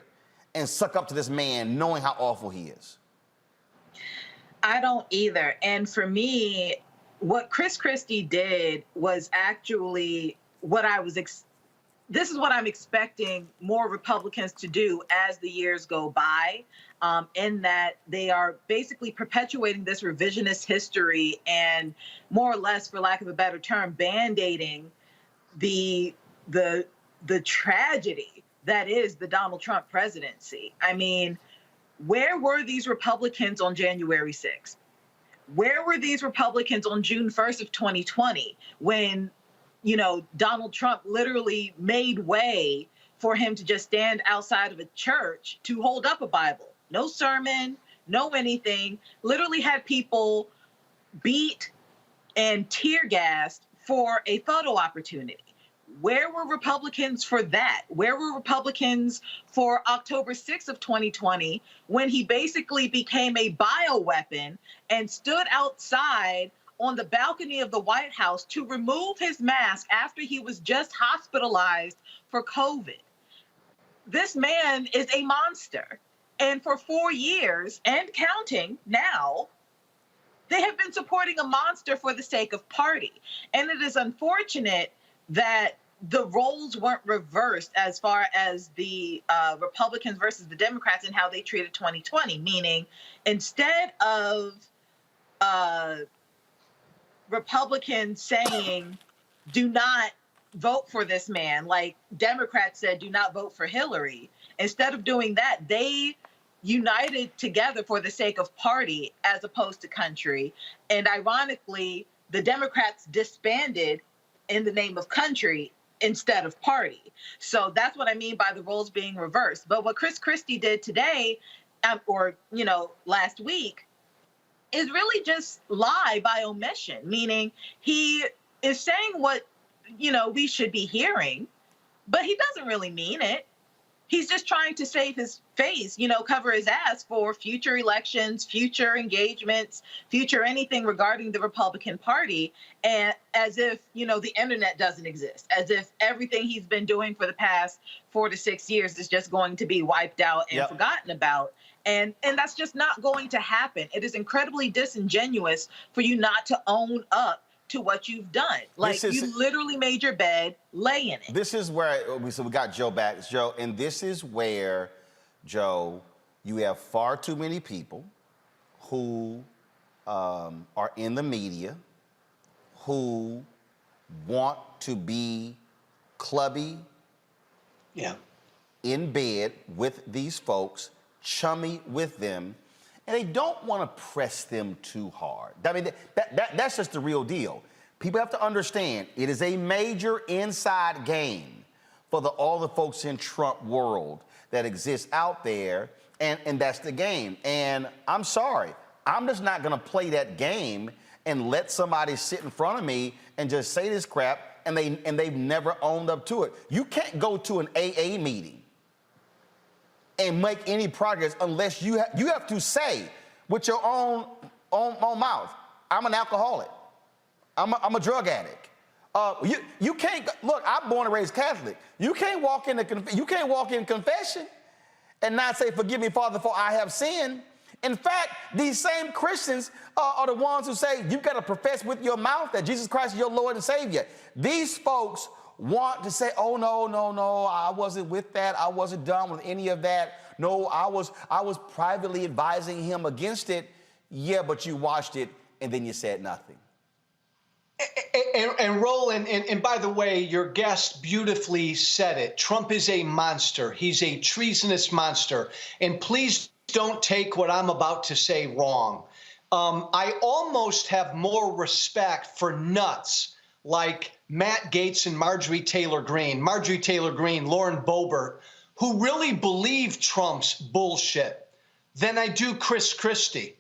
and suck up to this man knowing how awful he is. I don't either. And for me, what Chris Christie did was actually what I was this is what I'm expecting more Republicans to do as the years go by, in that they are basically perpetuating this revisionist history and more or less, for lack of a better term, band-aiding the tragedy that is the Donald Trump presidency. I mean, where were these Republicans on January 6th? Where were these Republicans on June 1st of 2020 when, you know, Donald Trump literally made way for him to just stand outside of a church to hold up a Bible? No sermon, no anything, literally had people beat and tear gassed for a photo opportunity. Where were Republicans for that? Where were Republicans for October 6th of 2020 when he basically became a bioweapon and stood outside on the balcony of the White House to remove his mask after he was just hospitalized for COVID? This man is a monster. And for 4 years and counting now, they have been supporting a monster for the sake of party. And it is unfortunate that the roles weren't reversed as far as the Republicans versus the Democrats and how they treated 2020, meaning instead of Republicans saying, do not vote for this man, like Democrats said, do not vote for Hillary. Instead of doing that, they united together for the sake of party as opposed to country. And ironically, the Democrats disbanded in the name of country instead of party. So that's what I mean by the roles being reversed. But what Chris Christie did today, or, you know, last week, is really just lie by omission, meaning he is saying what, you know, we should be hearing, but he doesn't really mean it. He's just trying to save his face, you know, cover his ass for future elections, future engagements, future anything regarding the Republican Party. And as if, you know, the internet doesn't exist, as if everything he's been doing for the past 4 to 6 years is just going to be wiped out and forgotten about. And that's just not going to happen. It is incredibly disingenuous for you not to own up to what you've done. Like, you literally made your bed, lay in it. This is where we got Joe back. Joe, and this is where, Joe, you have far too many people who are in the media who want to be clubby, in bed with these folks, chummy with them, and they don't want to press them too hard. I mean, that's just the real deal. People have to understand it is a major inside game for all the folks in Trump world that exists out there, and that's the game. And I'm sorry, I'm just not going to play that game and let somebody sit in front of me and just say this crap, and they've never owned up to it. You can't go to an AA meeting and make any progress unless you have to say with your own mouth, I'm an alcoholic, I'm a drug addict. You can't look. I'm born and raised Catholic. You can't walk in confession and not say, "Forgive me, Father, for I have sinned." In fact, these same Christians are the ones who say you've got to profess with your mouth that Jesus Christ is your Lord and Savior. These folks want to say, "Oh no, I wasn't with that. I wasn't done with any of that. No, I was privately advising him against it." Yeah, but you watched it and then you said nothing. And Roland, and by the way, your guest beautifully said it. Trump is a monster. He's a treasonous monster. And please don't take what I'm about to say wrong. I almost have more respect for nuts like Matt Gaetz and Marjorie Taylor Greene, Lauren Boebert, who really believe Trump's bullshit, than I do Chris Christie.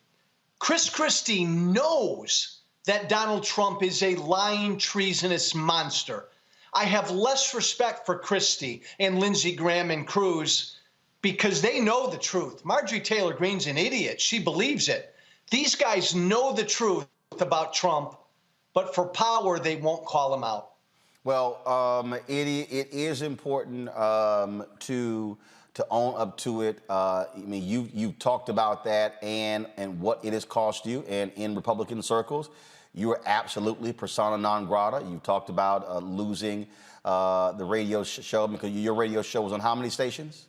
Chris Christie knows that Donald Trump is a lying, treasonous monster. I have less respect for Christie and Lindsey Graham and Cruz because they know the truth. Marjorie Taylor Greene's an idiot. She believes it. These guys know the truth about Trump, but for power, they won't call him out. Well, it is important to own up to it. I mean, you've talked about that and what it has cost you, and in Republican circles, you are absolutely persona non grata. You've talked about losing the radio show because your radio show was on how many stations?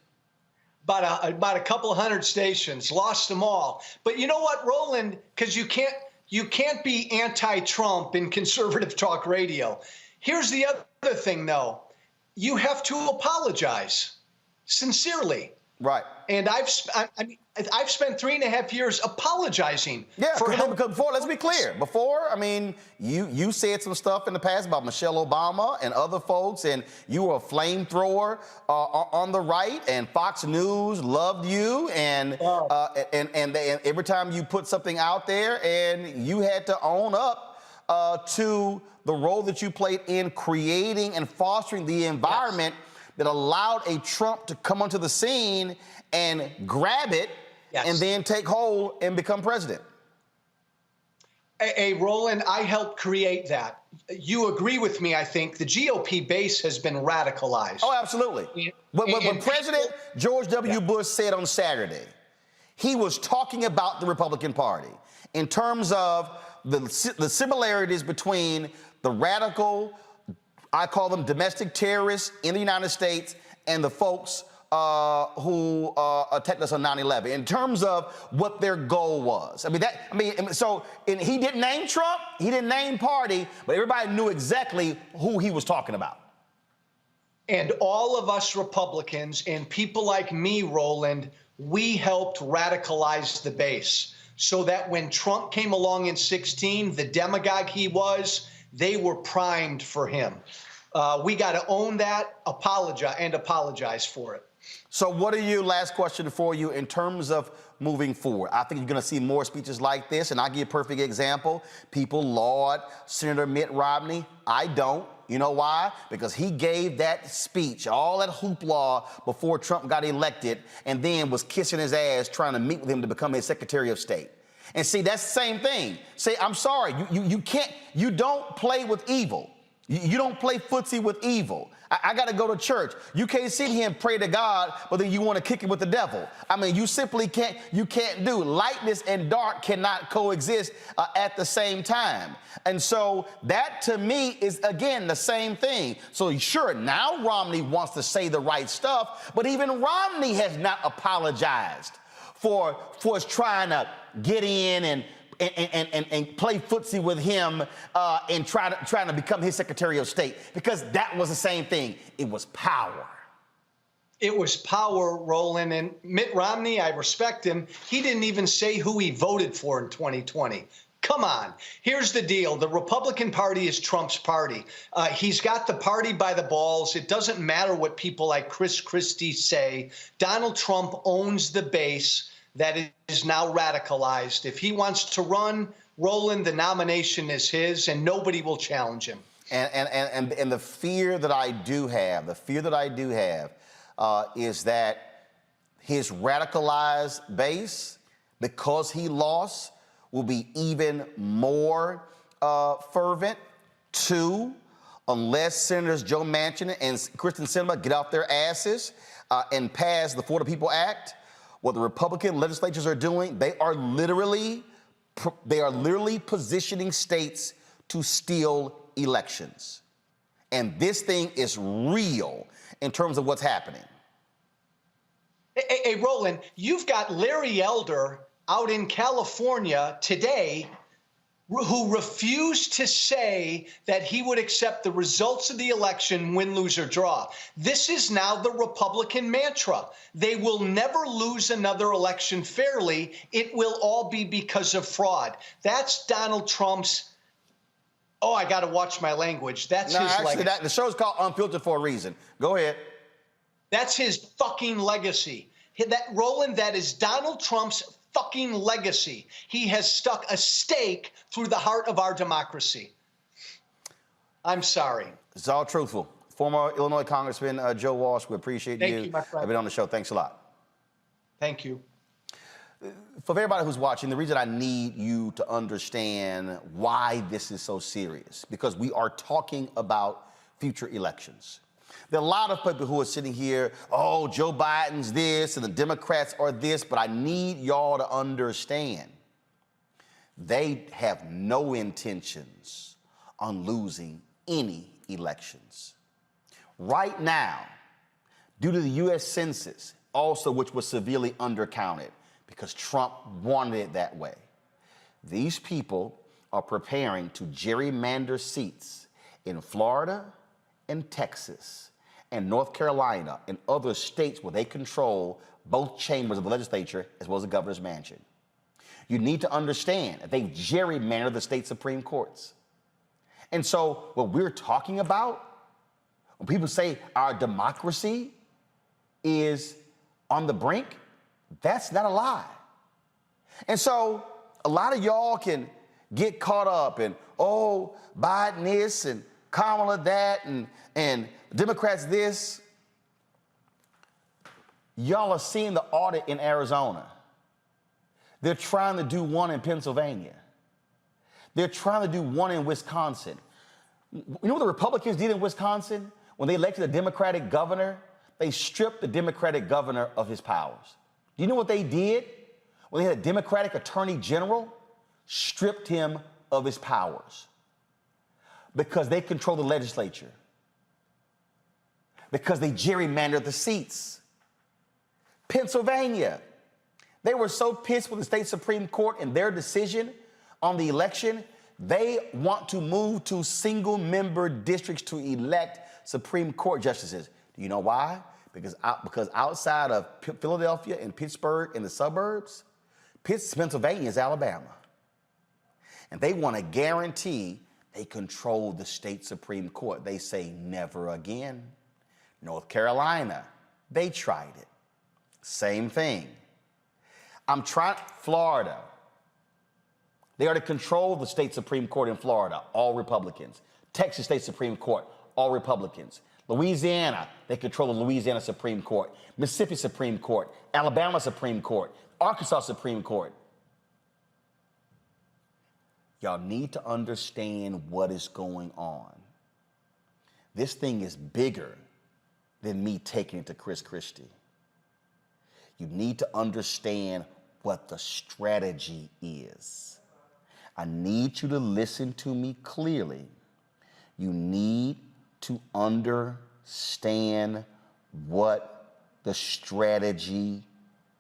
About a couple of hundred stations, lost them all. But you know what, Roland? Because you can't be anti-Trump in conservative talk radio. Here's the other thing, though. You have to apologize sincerely. Right. And I've spent 3.5 years apologizing. Yeah, because before, let's be clear. Before, I mean, you said some stuff in the past about Michelle Obama and other folks, and you were a flamethrower on the right, and Fox News loved you, and every time you put something out there, and you had to own up to the role that you played in creating and fostering the environment that allowed a Trump to come onto the scene and grab it and then take hold and become president. Hey, Roland, I helped create that. You agree with me, I think. The GOP base has been radicalized. Oh, absolutely. What President George W. Bush said on Saturday, he was talking about the Republican Party in terms of the similarities between the radical, I call them domestic terrorists in the United States, and the folks who attacked us on 9/11 in terms of what their goal was. He didn't name Trump, he didn't name party, but everybody knew exactly who he was talking about. And all of us Republicans and people like me, Roland, we helped radicalize the base so that when Trump came along in 2016, the demagogue he was, they were primed for him. We got to own that, apologize for it. So what are you, last question for you, in terms of moving forward? I think you're going to see more speeches like this, and I'll give you a perfect example. People laud Senator Mitt Romney. I don't. You know why? Because he gave that speech, all that hoopla before Trump got elected, and then was kissing his ass trying to meet with him to become his Secretary of State. And see, that's the same thing. Say, I'm sorry, you don't play with evil. You don't play footsie with evil. I got to go to church. You can't sit here and pray to God, but then you want to kick it with the devil. I mean, you simply can't do. Lightness and dark cannot coexist at the same time. And so that, to me, is, again, the same thing. So sure, now Romney wants to say the right stuff, but even Romney has not apologized for trying to get in and play footsie with him and trying to become his Secretary of State, because that was the same thing. It was power. It was power, Roland. And Mitt Romney, I respect him. He didn't even say who he voted for in 2020. Come on. Here's the deal. The Republican Party is Trump's party. He's got the party by the balls. It doesn't matter what people like Chris Christie say. Donald Trump owns the base that is now radicalized. If he wants to run, Roland, the nomination is his, and nobody will challenge him. And the fear that I do have, is that his radicalized base, because he lost, will be even more fervent. Two, unless Senators Joe Manchin and Kyrsten Sinema get off their asses and pass the For the People Act, what the Republican legislatures are doing, they are literally positioning states to steal elections. And this thing is real in terms of what's happening. Hey, Roland, you've got Larry Elder out in California today who refused to say that he would accept the results of the election, win, lose, or draw. This is now the Republican mantra. They will never lose another election fairly. It will all be because of fraud. That's Donald Trump's, oh, I got to watch my language. That's his legacy. The show's called Unfiltered for a reason. Go ahead. That's his fucking legacy. Roland, that is Donald Trump's fucking legacy. He has stuck a stake through the heart of our democracy. I'm sorry. It's all truthful. Former Illinois Congressman Joe Walsh, we appreciate you. Thank you, my friend. I've been on the show. Thanks a lot. Thank you. For everybody who's watching, the reason I need you to understand why this is so serious, because we are talking about future elections. There are a lot of people who are sitting here, oh, Joe Biden's this and the Democrats are this, but I need y'all to understand they have no intentions on losing any elections. Right now, due to the U.S. Census, also which was severely undercounted because Trump wanted it that way, these people are preparing to gerrymander seats in Florida and Texas and North Carolina and other states where they control both chambers of the legislature as well as the governor's mansion. You need to understand that they've gerrymandered the state Supreme Courts. And so what we're talking about, when people say our democracy is on the brink, that's not a lie. And so a lot of y'all can get caught up in, oh, Biden this and Kamala that and Democrats this. Y'all are seeing the audit in Arizona. They're trying to do one in Pennsylvania. They're trying to do one in Wisconsin. You know what the Republicans did in Wisconsin? When they elected a Democratic governor, they stripped the Democratic governor of his powers. Do you know what they did? When they had a Democratic attorney general, stripped him of his powers. Because they control the legislature. Because they gerrymandered the seats. Pennsylvania, they were so pissed with the state Supreme Court and their decision on the election, they want to move to single-member districts to elect Supreme Court justices. Do you know why? Because outside of Philadelphia and Pittsburgh and the suburbs, Pennsylvania is Alabama. And they want to guarantee They control the state Supreme Court. They say never again. North Carolina, they tried it. Same thing. Florida. They are to control the state Supreme Court in Florida, all Republicans. Texas State Supreme Court, all Republicans. Louisiana, they control the Louisiana Supreme Court. Mississippi Supreme Court, Alabama Supreme Court, Arkansas Supreme Court. Y'all need to understand what is going on. This thing is bigger than me taking it to Chris Christie. You need to understand what the strategy is. I need you to listen to me clearly. You need to understand what the strategy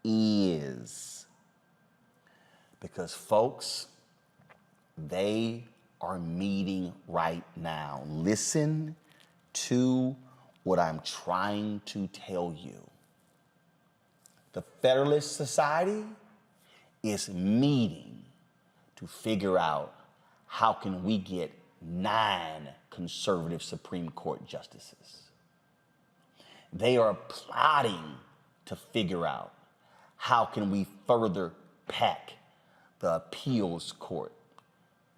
is. Because folks, they are meeting right now. Listen to what I'm trying to tell you. The Federalist Society is meeting to figure out how can we get 9 conservative Supreme Court justices. They are plotting to figure out how can we further pack the appeals court.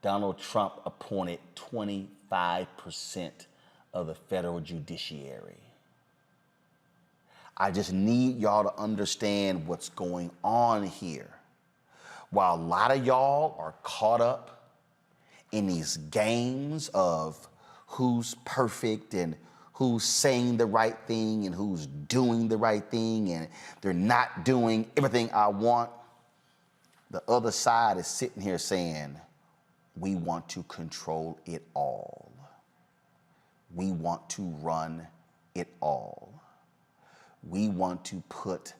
Donald Trump appointed 25% of the federal judiciary. I just need y'all to understand what's going on here. While a lot of y'all are caught up in these games of who's perfect and who's saying the right thing and who's doing the right thing and they're not doing everything I want, the other side is sitting here saying, we want to control it all. We want to run it all. We want to put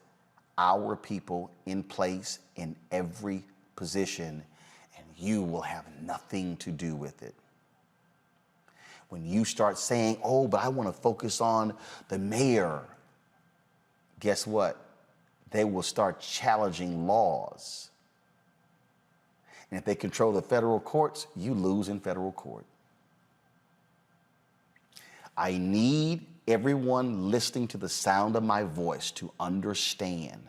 our people in place in every position, and you will have nothing to do with it. When you start saying, oh, but I want to focus on the mayor, guess what? They will start challenging laws. And if they control the federal courts, you lose in federal court. I need everyone listening to the sound of my voice to understand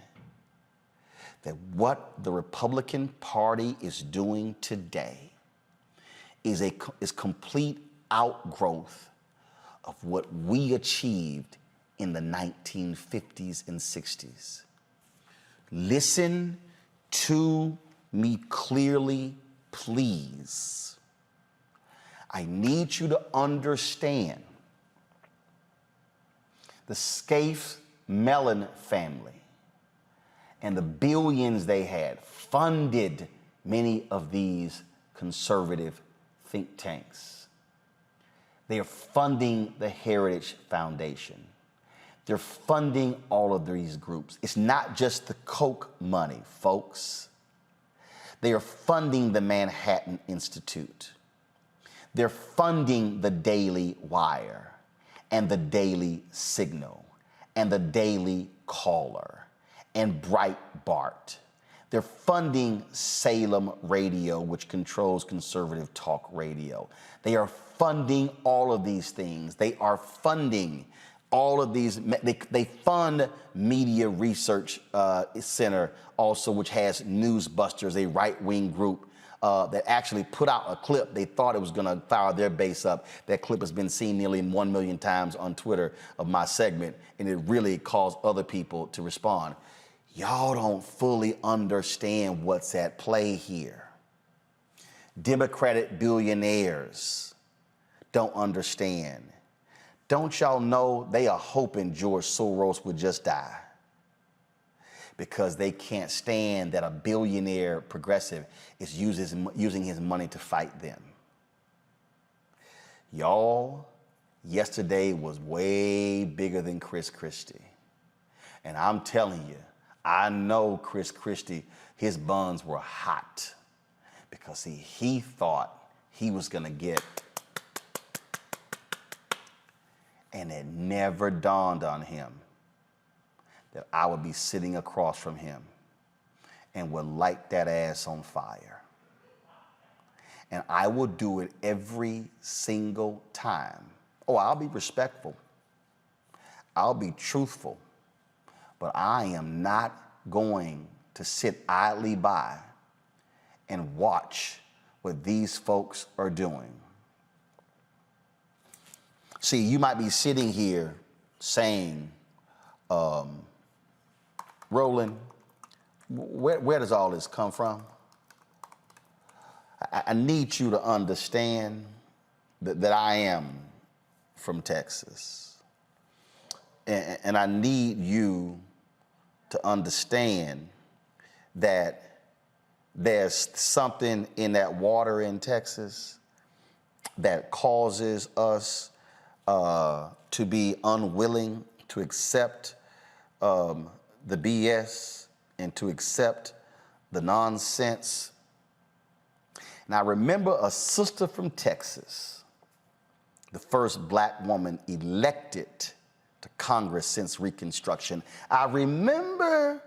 that what the Republican Party is doing today is complete outgrowth of what we achieved in the 1950s and 60s. Listen to me clearly, please. I need you to understand the Scaife-Mellon family and the billions they had funded many of these conservative think tanks. They are funding the Heritage Foundation. They're funding all of these groups. It's not just the Koch money, folks. They are funding the Manhattan Institute. They're funding the Daily Wire and the Daily Signal and the Daily Caller and Breitbart. They're funding Salem Radio, which controls conservative talk radio. They are funding all of these things. They are funding all of these. They fund Media Research Center also, which has Newsbusters, a right-wing group that actually put out a clip. They thought it was going to fire their base up. That clip has been seen nearly 1 million times on Twitter of my segment, and it really caused other people to respond. Y'all don't fully understand what's at play here. Democratic billionaires don't understand. Don't y'all know they are hoping George Soros would just die? Because they can't stand that a billionaire progressive is using his money to fight them. Y'all, yesterday was way bigger than Chris Christie. And I'm telling you, I know Chris Christie, his buns were hot. Because see, he thought he was gonna get, and it never dawned on him that I would be sitting across from him and would light that ass on fire. and I will do it every single time. Oh, I'll be respectful. I'll be truthful. But I am not going to sit idly by and watch what these folks are doing. See, you might be sitting here saying, Roland, where does all this come from? I need you to understand that I am from Texas. And I need you to understand that there's something in that water in Texas that causes us to be unwilling to accept the BS and to accept the nonsense. And I remember a sister from Texas, the first black woman elected to Congress since Reconstruction. I remember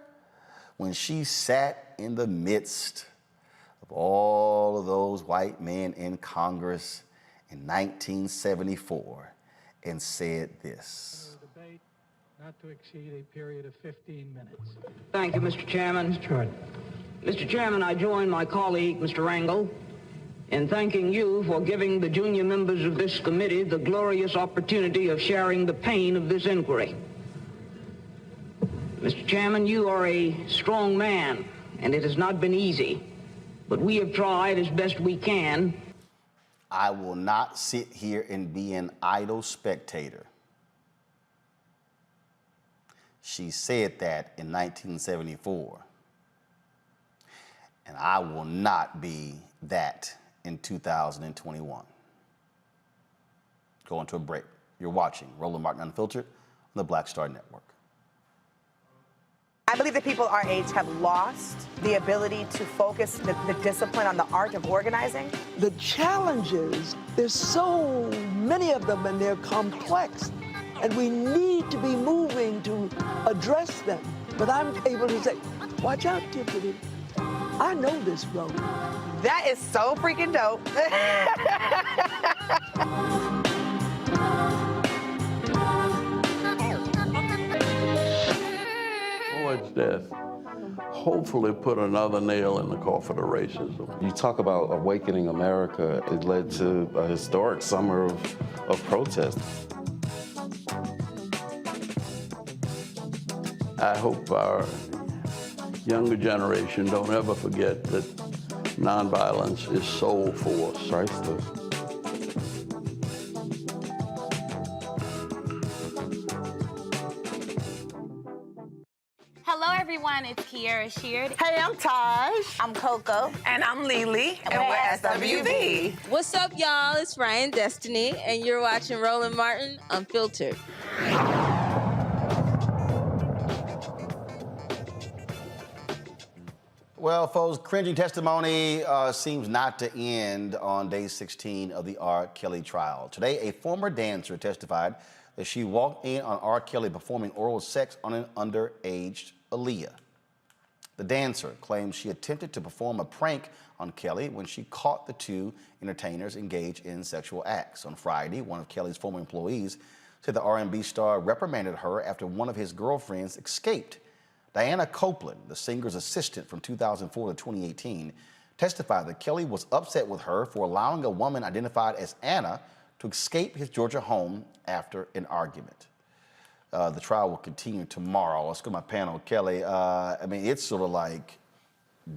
when she sat in the midst of all of those white men in Congress in 1974 and said this. Debate not to exceed a period of 15 minutes. Thank you, Mr. Chairman. Mr. Chairman, I join my colleague, Mr. Rangel, in thanking you for giving the junior members of this committee the glorious opportunity of sharing the pain of this inquiry. Mr. Chairman, you are a strong man, and it has not been easy, but we have tried as best we can. I will not sit here and be an idle spectator. She said that in 1974. And I will not be that in 2021. Going to a break. You're watching Roland Martin Unfiltered on the Black Star Network. I believe that people our age have lost the ability to focus the discipline on the art of organizing. The challenges, there's so many of them and they're complex, and we need to be moving to address them. But I'm able to say, watch out, Tiffany. I know this road. That is so freaking dope. Floyd's death hopefully put another nail in the coffin of racism. You talk about awakening America. It led to a historic summer of protest. I hope our younger generation don't ever forget that nonviolence is soul force. Priceless. Hello, everyone. It's Kiara Sheard. Hey, I'm Taj. I'm Coco. And I'm Lily. And we're SWV. What's up, y'all? It's Ryan Destiny, and you're watching Roland Martin Unfiltered. Well, folks, cringing testimony seems not to end on day 16 of the R. Kelly trial. Today, a former dancer testified that she walked in on R. Kelly performing oral sex on an underage Aaliyah. The dancer claims she attempted to perform a prank on Kelly when she caught the two entertainers engaged in sexual acts. On Friday, one of Kelly's former employees said the R&B star reprimanded her after one of his girlfriends escaped. Diana Copeland, the singer's assistant from 2004 to 2018, testified that Kelly was upset with her for allowing a woman identified as Anna to escape his Georgia home after an argument. The trial will continue tomorrow. Let's go to my panel. Kelly, I mean, it's sort of like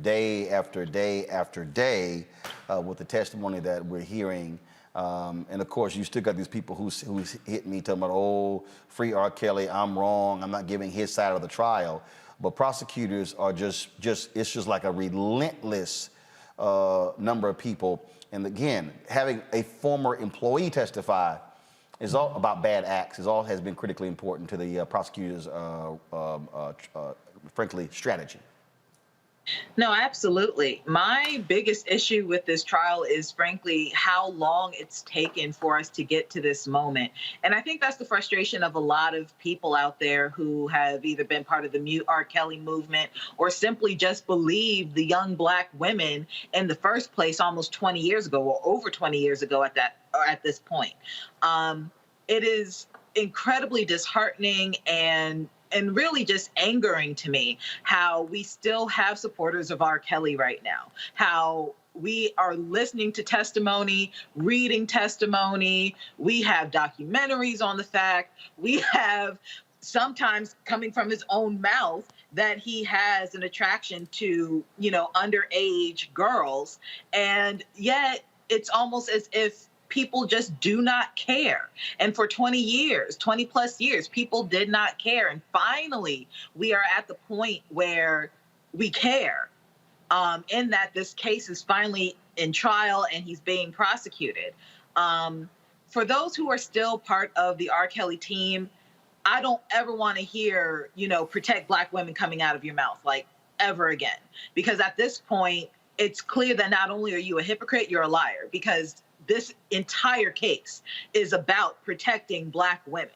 day after day after day with the testimony that we're hearing. And of course, you still got these people who's hit me talking about, oh, free R. Kelly, I'm wrong, I'm not giving his side of the trial. But prosecutors are it's just like a relentless number of people. And again, having a former employee testify is all about bad acts. It all has been critically important to the prosecutors' frankly, strategy. No, absolutely. My biggest issue with this trial is, frankly, how long it's taken for us to get to this moment. And I think that's the frustration of a lot of people out there who have either been part of the Mute R. Kelly movement or simply just believe the young Black women in the first place almost 20 years ago or over 20 years ago at this point. It is incredibly disheartening and really just angering to me how we still have supporters of R. Kelly right now, how we are listening to testimony, reading testimony. We have documentaries on the fact. We have sometimes coming from his own mouth that he has an attraction to, underage girls. And yet it's almost as if people just do not care. And for 20 plus years, people did not care. And finally, we are at the point where we care, in that this case is finally in trial and he's being prosecuted. For those who are still part of the R. Kelly team, I don't ever want to hear, protect Black women coming out of your mouth, like, ever again. Because at this point, it's clear that not only are you a hypocrite, you're a liar, because this entire case is about protecting Black women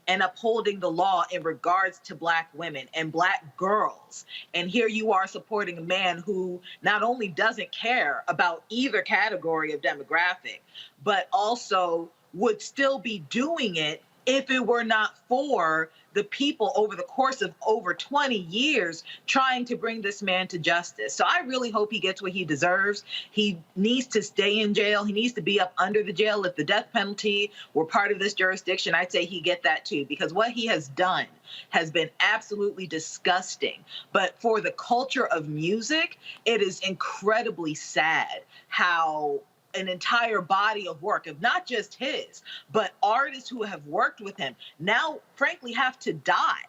and upholding the law in regards to Black women and Black girls. And here you are supporting a man who not only doesn't care about either category of demographic, but also would still be doing it if it were not for the people over the course of over 20 years trying to bring this man to justice. So I really hope he gets what he deserves. He needs to stay in jail. He needs to be up under the jail. If the death penalty were part of this jurisdiction, I'd say he get that too, because what he has done has been absolutely disgusting. But for the culture of music, it is incredibly sad how an entire body of work of not just his, but artists who have worked with him now, frankly, have to die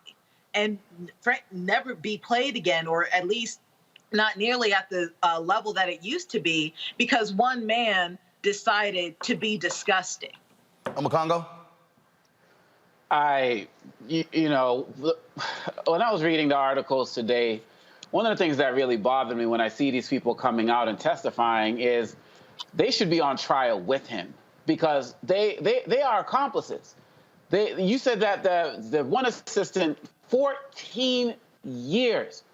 and never be played again, or at least not nearly at the level that it used to be, because one man decided to be disgusting. Omokongo? When I was reading the articles today, one of the things that really bothered me when I see these people coming out and testifying is they should be on trial with him, because they are accomplices. You said that the one assistant, 14 years.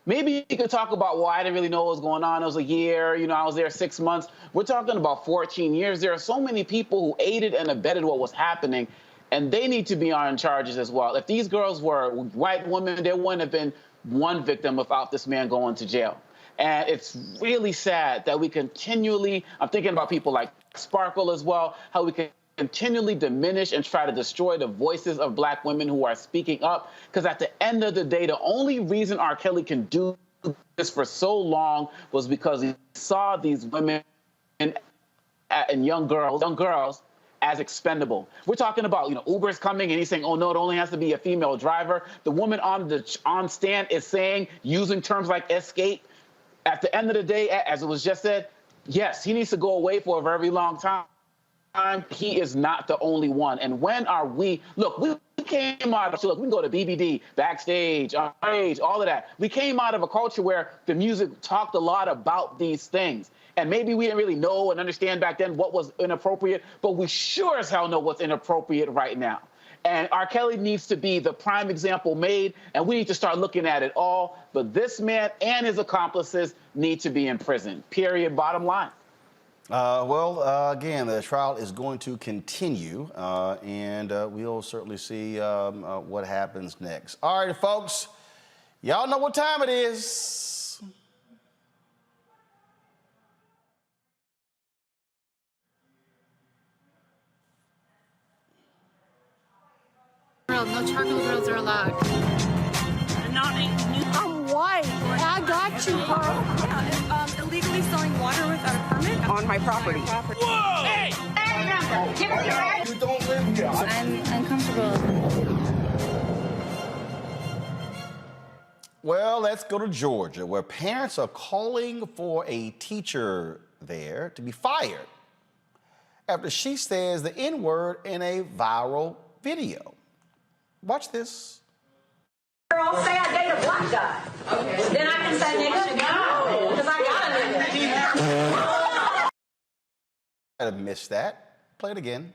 Maybe you could talk about, well, I didn't really know what was going on. It was a year, I was there 6 months. We're talking about 14 years. There are so many people who aided and abetted what was happening, and they need to be on charges as well. If these girls were white women, there wouldn't have been one victim without this man going to jail. And it's really sad that we continually, I'm thinking about people like Sparkle as well, how we can continually diminish and try to destroy the voices of Black women who are speaking up. Because at the end of the day, the only reason R. Kelly can do this for so long was because he saw these women and young girls as expendable. We're talking about, Uber's coming and he's saying, oh no, it only has to be a female driver. The woman on stand is saying, using terms like escape. At the end of the day, as it was just said, yes, he needs to go away for a very long time. He is not the only one. And when are we, look, we came out of, we can go to BBD, Backstage, Age, all of that. We came out of a culture where the music talked a lot about these things. And maybe we didn't really know and understand back then what was inappropriate, but we sure as hell know what's inappropriate right now. And R. Kelly needs to be the prime example made, and we need to start looking at it all. But this man and his accomplices need to be in prison, period, bottom line. Again, the trial is going to continue, and we'll certainly see what happens next. All right, folks, y'all know what time it is. No charcoal grills are allowed. I'm white. I got you, Carl. Yeah, illegally selling water without a permit On my property. Whoa! Hey! You don't live here. I'm uncomfortable. Well, let's go to Georgia, where parents are calling for a teacher there to be fired after she says the N-word in a viral video. Watch this. Girl, say I date a black guy. Okay. Then I can say nigga? No, because I got a nigga. I missed that. Play it again.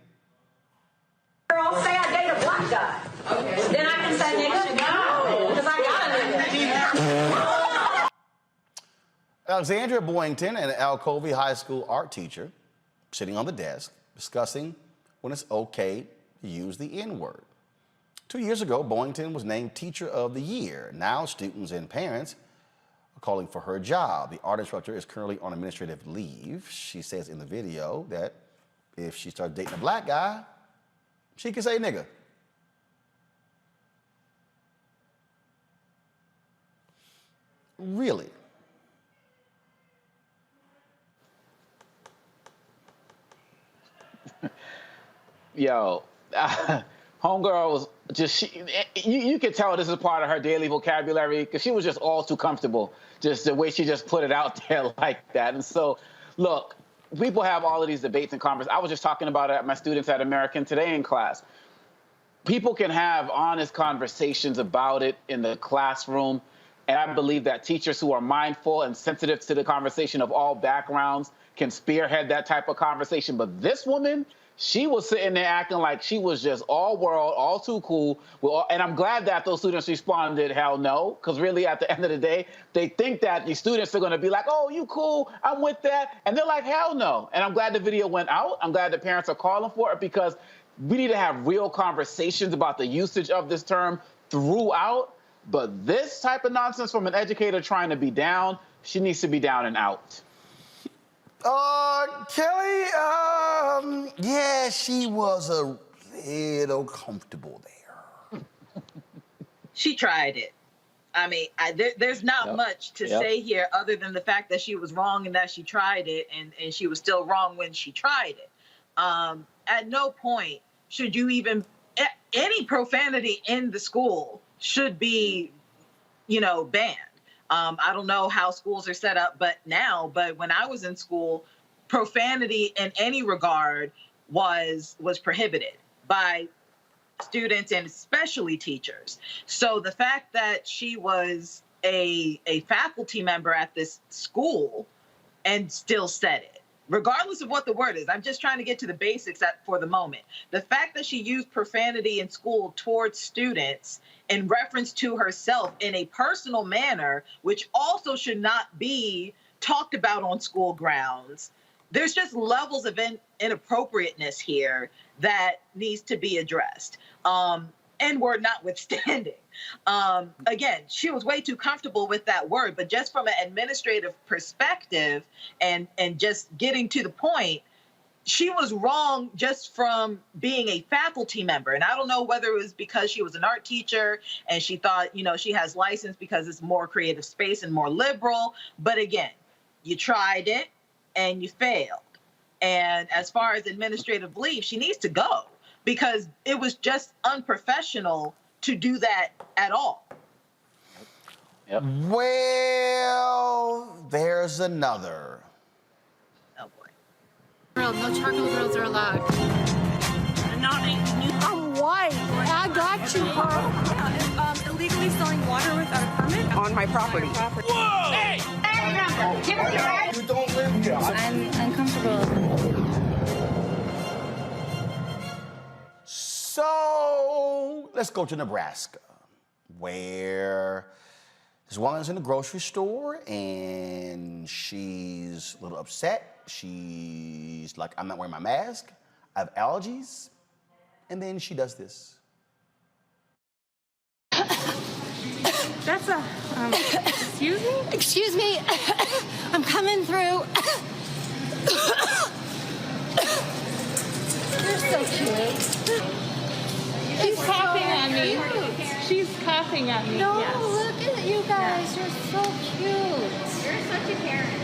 Girl, say I date a black guy. Okay. Then I can say nigga? No, because I got a nigga. Alexandria Boynton, an Alcovey High School art teacher, sitting on the desk discussing when it's okay to use the N-word. 2 years ago, Boynton was named Teacher of the Year. Now students and parents are calling for her job. The art instructor is currently on administrative leave. She says in the video that if she starts dating a black guy, she can say nigga. Really? Yo, homegirl was just, you could tell this is part of her daily vocabulary because she was just all too comfortable, just the way she just put it out there like that. And so, look, people have all of these debates and conversations. I was just talking about it at my students at American Today in class. People can have honest conversations about it in the classroom, and I believe that teachers who are mindful and sensitive to the conversation of all backgrounds can spearhead that type of conversation. But this woman, she was sitting there acting like she was just all world, all too cool. And I'm glad that those students responded, hell no, because really at the end of the day, they think that the students are going to be like, oh, you cool, I'm with that. And they're like, hell no. And I'm glad the video went out. I'm glad the parents are calling for it because we need to have real conversations about the usage of this term throughout. But this type of nonsense from an educator trying to be down, she needs to be down and out. Kelly, yeah, she was a little comfortable there. She tried it. I mean, there's not much to say here other than the fact that she was wrong and that she tried it, and she was still wrong when she tried it. At no point should you even, any profanity in the school should be, banned. I don't know how schools are set up, but when I was in school, profanity in any regard was prohibited by students and especially teachers. So the fact that she was a faculty member at this school and still said it, regardless of what the word is, I'm just trying to get to the basics for the moment. The fact that she used profanity in school towards students in reference to herself in a personal manner, which also should not be talked about on school grounds. There's just levels of inappropriateness here that needs to be addressed. N-word notwithstanding. Again, she was way too comfortable with that word, but just from an administrative perspective and just getting to the point, she was wrong just from being a faculty member. And I don't know whether it was because she was an art teacher and she thought, she has license because it's more creative space and more liberal. But again, you tried it and you failed. And as far as administrative leave, she needs to go because it was just unprofessional to do that at all. Yep. Well, there's another. No charcoal grills are allowed. I'm white. I got you, Carl. Illegally selling water without a permit On my property. Whoa! Hey! You don't live here. I'm uncomfortable. So let's go to Nebraska, where this woman's in the grocery store and she's a little upset. She's like, I'm not wearing my mask. I have allergies. And then she does this. That's a, excuse me? Excuse me. I'm coming through. You're so cute. She's coughing on me. She's coughing at me. No, yes. look at you guys. You're so cute. You're such a Karen.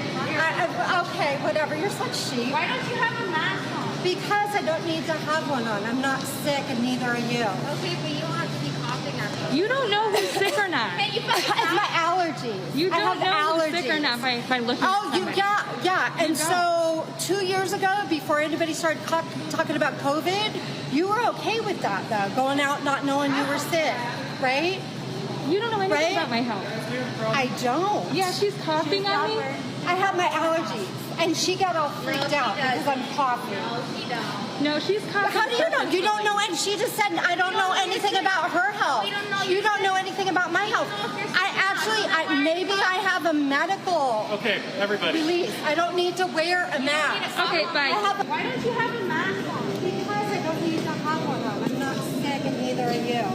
Okay, whatever. You're such sheep. Why don't you have a mask on? Because I don't need to have one on. I'm not sick, and neither are you. Okay, but you don't have to be coughing at me. You don't know who's sick or not. Hey, it's my allergies. You don't know allergies. who's sick or not by looking at somebody. Yeah. And so 2 years ago, before anybody started talking about COVID, you were okay with that, though, going out not knowing you were sick, right? You don't know anything Right? about my health. I don't. Yeah, she's coughing on me. I have my allergies. And she got all freaked out because I'm coughing. No, she's coughing. How do you know? You don't know, and she just said, I don't know anything about her health. You don't know anything about my health. Maybe I have a medical release. I don't need to wear a mask. Okay, bye. Why don't you have a mask on? Because I don't need to have one on. I'm not sick, and neither are you.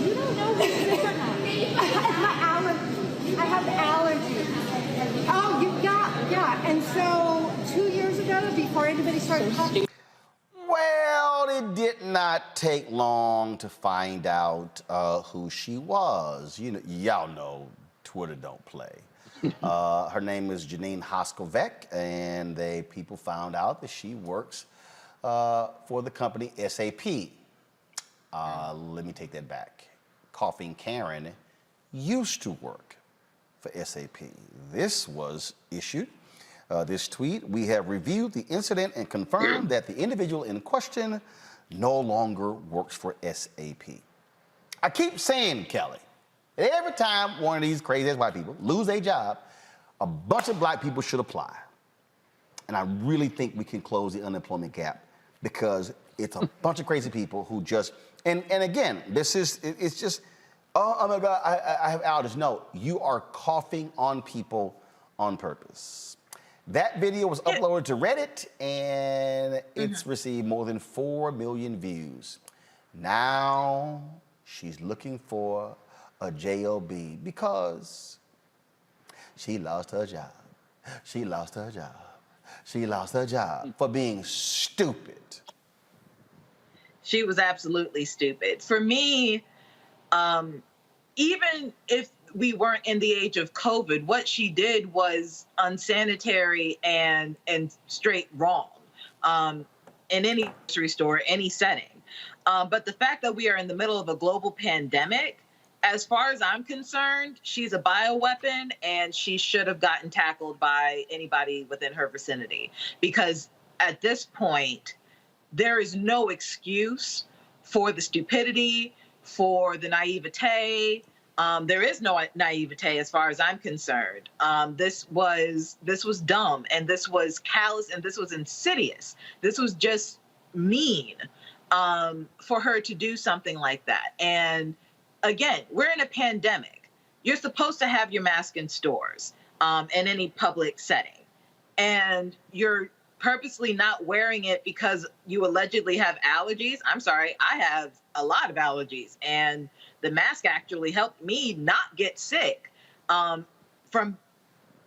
You don't know who's sick or not. I have allergies. Oh, yeah. And so 2 years ago, before anybody started talking. Well, it did not take long to find out who she was. Y'all know Twitter don't play. Her name is Janine Hoskovec, and people found out that she works for the company SAP. Let me take that back. Coughing Karen used to work for SAP. This was issued. This tweet: we have reviewed the incident and confirmed that the individual in question no longer works for SAP. I keep saying, Kelly, every time one of these crazy-ass white people lose a job, a bunch of black people should apply. And I really think we can close the unemployment gap because it's a bunch of crazy people who just, and again, it's just, oh my God, I have allergies. No, you are coughing on people on purpose. That video was uploaded to Reddit, and it's received more than 4 million views. Now she's looking for a job because she lost her job. She lost her job. She lost her job for being stupid. She was absolutely stupid. For me, even if we weren't in the age of COVID, what she did was unsanitary and straight wrong in any grocery store, any setting. But the fact that we are in the middle of a global pandemic, as far as I'm concerned, she's a bioweapon, and she should have gotten tackled by anybody within her vicinity. Because at this point, there is no excuse for the stupidity, for the naivete. There is no naivete as far as I'm concerned. This was dumb, and this was callous, and this was insidious. This was just mean for her to do something like that. And again, we're in a pandemic. You're supposed to have your mask in stores, in any public setting, and you're purposely not wearing it because you allegedly have allergies. I'm sorry, I have a lot of allergies, and the mask actually helped me not get sick from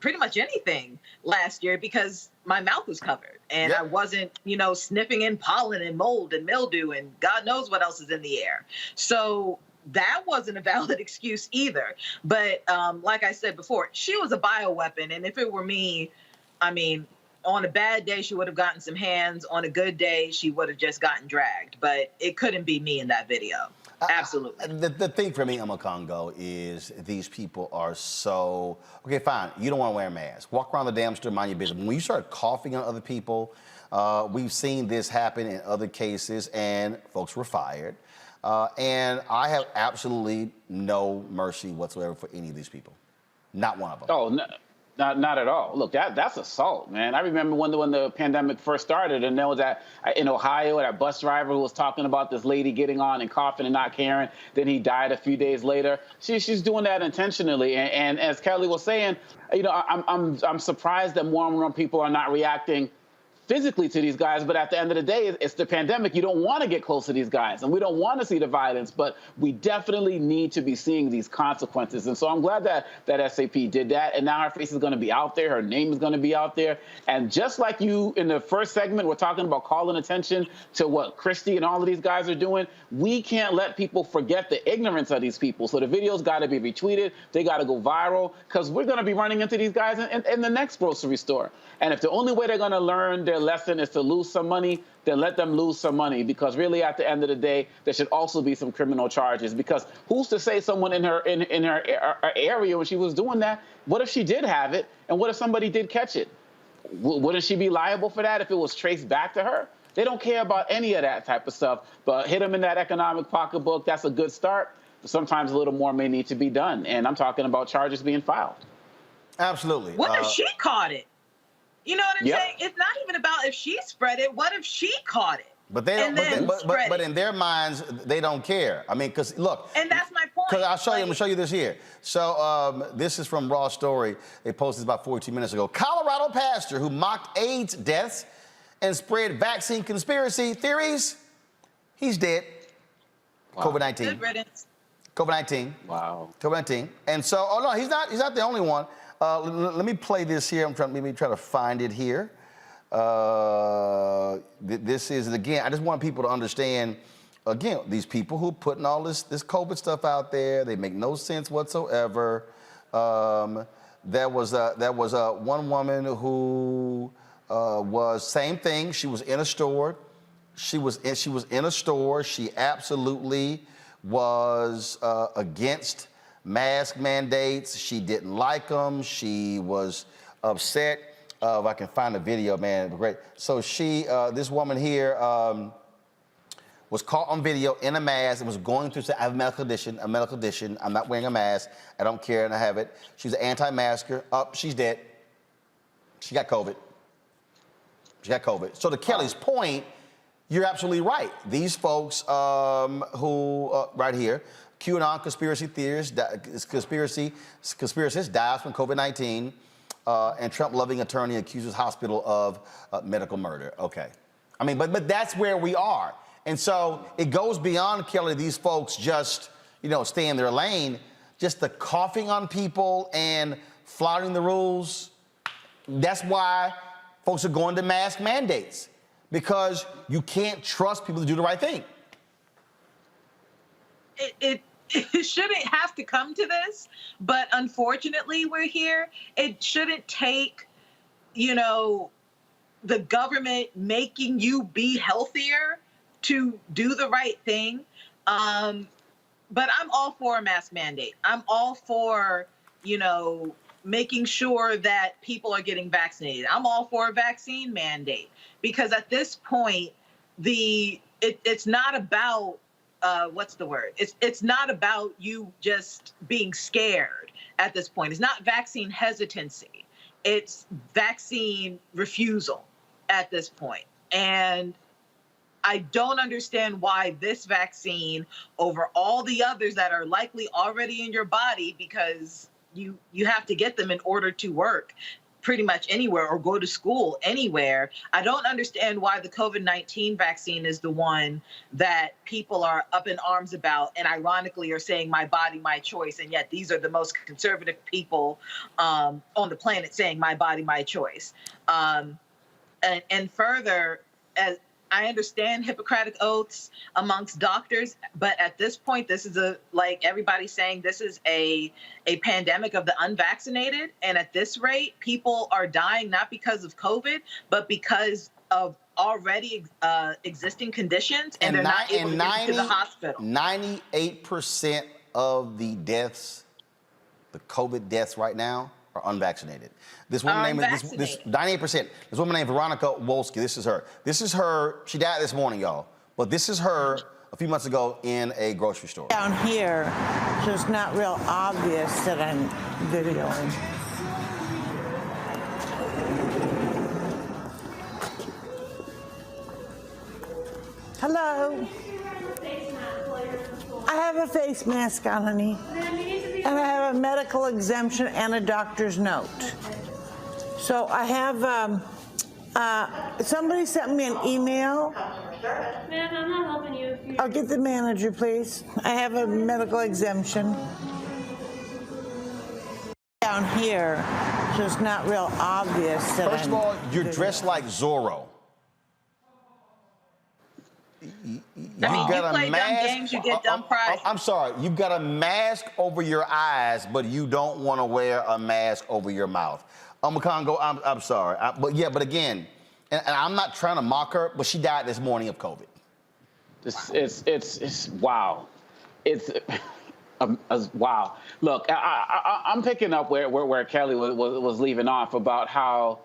pretty much anything last year because my mouth was covered and I wasn't, sniffing in pollen and mold and mildew and God knows what else is in the air. So that wasn't a valid excuse either. But like I said before, she was a bioweapon. And if it were me, on a bad day, she would have gotten some hands. On a good day, she would have just gotten dragged. But it couldn't be me in that video. Absolutely. The thing for me, Emma Congo, is these people are so, okay, fine, you don't want to wear a mask. Walk around the damn store, mind your business. When you start coughing on other people, we've seen this happen in other cases, and folks were fired. And I have absolutely no mercy whatsoever for any of these people. Not one of them. Oh, no. Not at all. Look, that's assault, man. I remember when the pandemic first started, and there was that in Ohio, that bus driver who was talking about this lady getting on and coughing and not caring. Then he died a few days later. She's doing that intentionally. And as Kelly was saying, I'm surprised that more and more people are not reacting physically to these guys, but at the end of the day, it's the pandemic. You don't want to get close to these guys, and we don't want to see the violence, but we definitely need to be seeing these consequences. And so I'm glad that SAP did that, and now her face is going to be out there, her name is going to be out there. And just like you in the first segment, we're talking about calling attention to what Christie and all of these guys are doing. We can't let people forget the ignorance of these people. So the video's got to be retweeted, they got to go viral, because we're going to be running into these guys in the next grocery store. And if the only way they're going to learn their lesson is to lose some money, then let them lose some money, because really at the end of the day, there should also be some criminal charges, because who's to say someone in her area when she was doing that, what if she did have it, and what if somebody did catch it? Wouldn't she be liable for that if it was traced back to her? They don't care about any of that type of stuff, but hit them in that economic pocketbook, that's a good start. sometimes a little more may need to be done. And I'm talking about charges being filed. Absolutely. What if she caught it? You know what I'm saying? It's not even about if she spread it. What if she caught it? But they don't. But in their minds, they don't care. I mean, because look. And that's my point. Because I'll show you. I'm gonna show you this here. So this is from Raw Story. They posted this about 42 minutes ago. Colorado pastor who mocked AIDS deaths and spread vaccine conspiracy theories. He's dead. Wow. COVID-19. Good riddance. COVID-19. Wow. COVID-19. And so, oh no, he's not the only one. Let me play this here. Let me try to find it here. This is, again, I just want people to understand, again, these people who are putting all this COVID stuff out there, they make no sense whatsoever. There was one woman who was same thing. She was in a store. She was in a store. She absolutely was against mask mandates. She didn't like them. She was upset. If I can find the video, man, great. So she, this woman here, was caught on video in a mask and was going through, I have a medical condition. I'm not wearing a mask. I don't care, and I have it. She's an anti-masker. She's dead. She got COVID. So to Kelly's point, you're absolutely right. These folks who, right here, QAnon conspiracy theorists, conspiracists dies from COVID-19. And Trump-loving attorney accuses hospital of medical murder. Okay. I mean, but that's where we are. And so it goes beyond, Kelly, these folks just, stay in their lane. Just the coughing on people and flouting the rules. That's why folks are going to mask mandates, because you can't trust people to do the right thing. It shouldn't have to come to this, but unfortunately we're here. It shouldn't take, the government making you be healthier to do the right thing. But I'm all for a mask mandate. I'm all for, making sure that people are getting vaccinated. I'm all for a vaccine mandate, because at this point, it's not about what's the word? It's not about you just being scared at this point. It's not vaccine hesitancy. It's vaccine refusal at this point. And I don't understand why this vaccine over all the others that are likely already in your body, because you have to get them in order to work pretty much anywhere or go to school anywhere. I don't understand why the COVID-19 vaccine is the one that people are up in arms about and ironically are saying my body, my choice. And yet these are the most conservative people on the planet saying my body, my choice. And further, as I understand Hippocratic oaths amongst doctors, but at this point, this is like everybody's saying, this is a pandemic of the unvaccinated. And at this rate, people are dying not because of COVID, but because of already existing conditions, and they're not able to get to the hospital. 98% of the deaths, the COVID deaths right now, are unvaccinated. This woman named 98%. This woman named Veronica Wolski. This is her. She died this morning, y'all. But this is her a few months ago in a grocery store. Down here, so it's not real obvious that I'm videoing. Hello. I have a face mask on, honey. And I have a medical exemption and a doctor's note. So I have, somebody sent me an email. Ma'am, I'm not helping you. I'll get the manager, please. I have a medical exemption. Down here, so it's not real obvious that First of all, you're dressed like Zorro. You play dumb games, you get dumb prizes. I'm sorry, you've got a mask over your eyes, but you don't want to wear a mask over your mouth. Congo, I'm sorry, but again, and I'm not trying to mock her, but she died this morning of COVID. It's wow, it's wow. Look, I'm picking up where Kelly was leaving off about how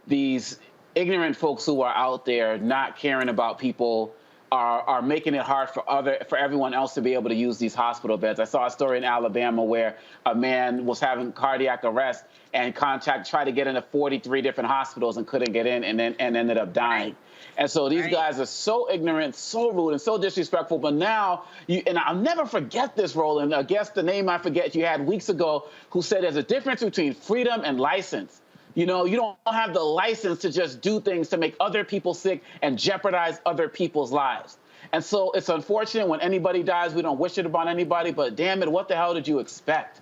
these ignorant folks who are out there not caring about people are making it hard for everyone else to be able to use these hospital beds. I saw a story in Alabama where a man was having cardiac arrest and tried to get into 43 different hospitals and couldn't get in, and ended up dying. And so these guys are so ignorant, so rude, and so disrespectful. But now, and I'll never forget this, Roland. I guess the name I forget you had weeks ago, who said there's a difference between freedom and license. You know, you don't have the license to just do things to make other people sick and jeopardize other people's lives. And so it's unfortunate when anybody dies. We don't wish it upon anybody, but damn it, what the hell did you expect?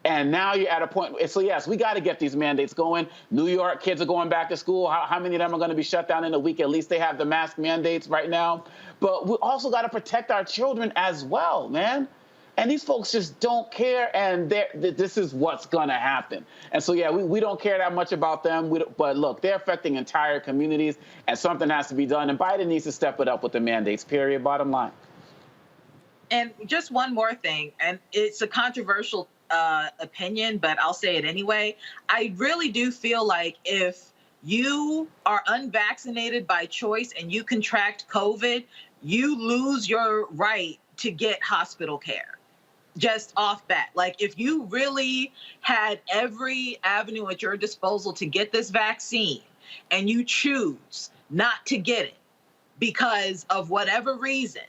And now you're at a point. So yes, we got to get these mandates going. New York kids are going back to school. How many of them are going to be shut down in a week? At least they have the mask mandates right now. But we also got to protect our children as well, man. And these folks just don't care, and this is what's going to happen. And so, yeah, we don't care that much about them. But look, they're affecting entire communities, and something has to be done. And Biden needs to step it up with the mandates, period, bottom line. And just one more thing, and it's a controversial opinion, but I'll say it anyway. I really do feel like if you are unvaccinated by choice and you contract COVID, you lose your right to get hospital care. Just off bat. Like, if you really had every avenue at your disposal to get this vaccine and you choose not to get it because of whatever reason,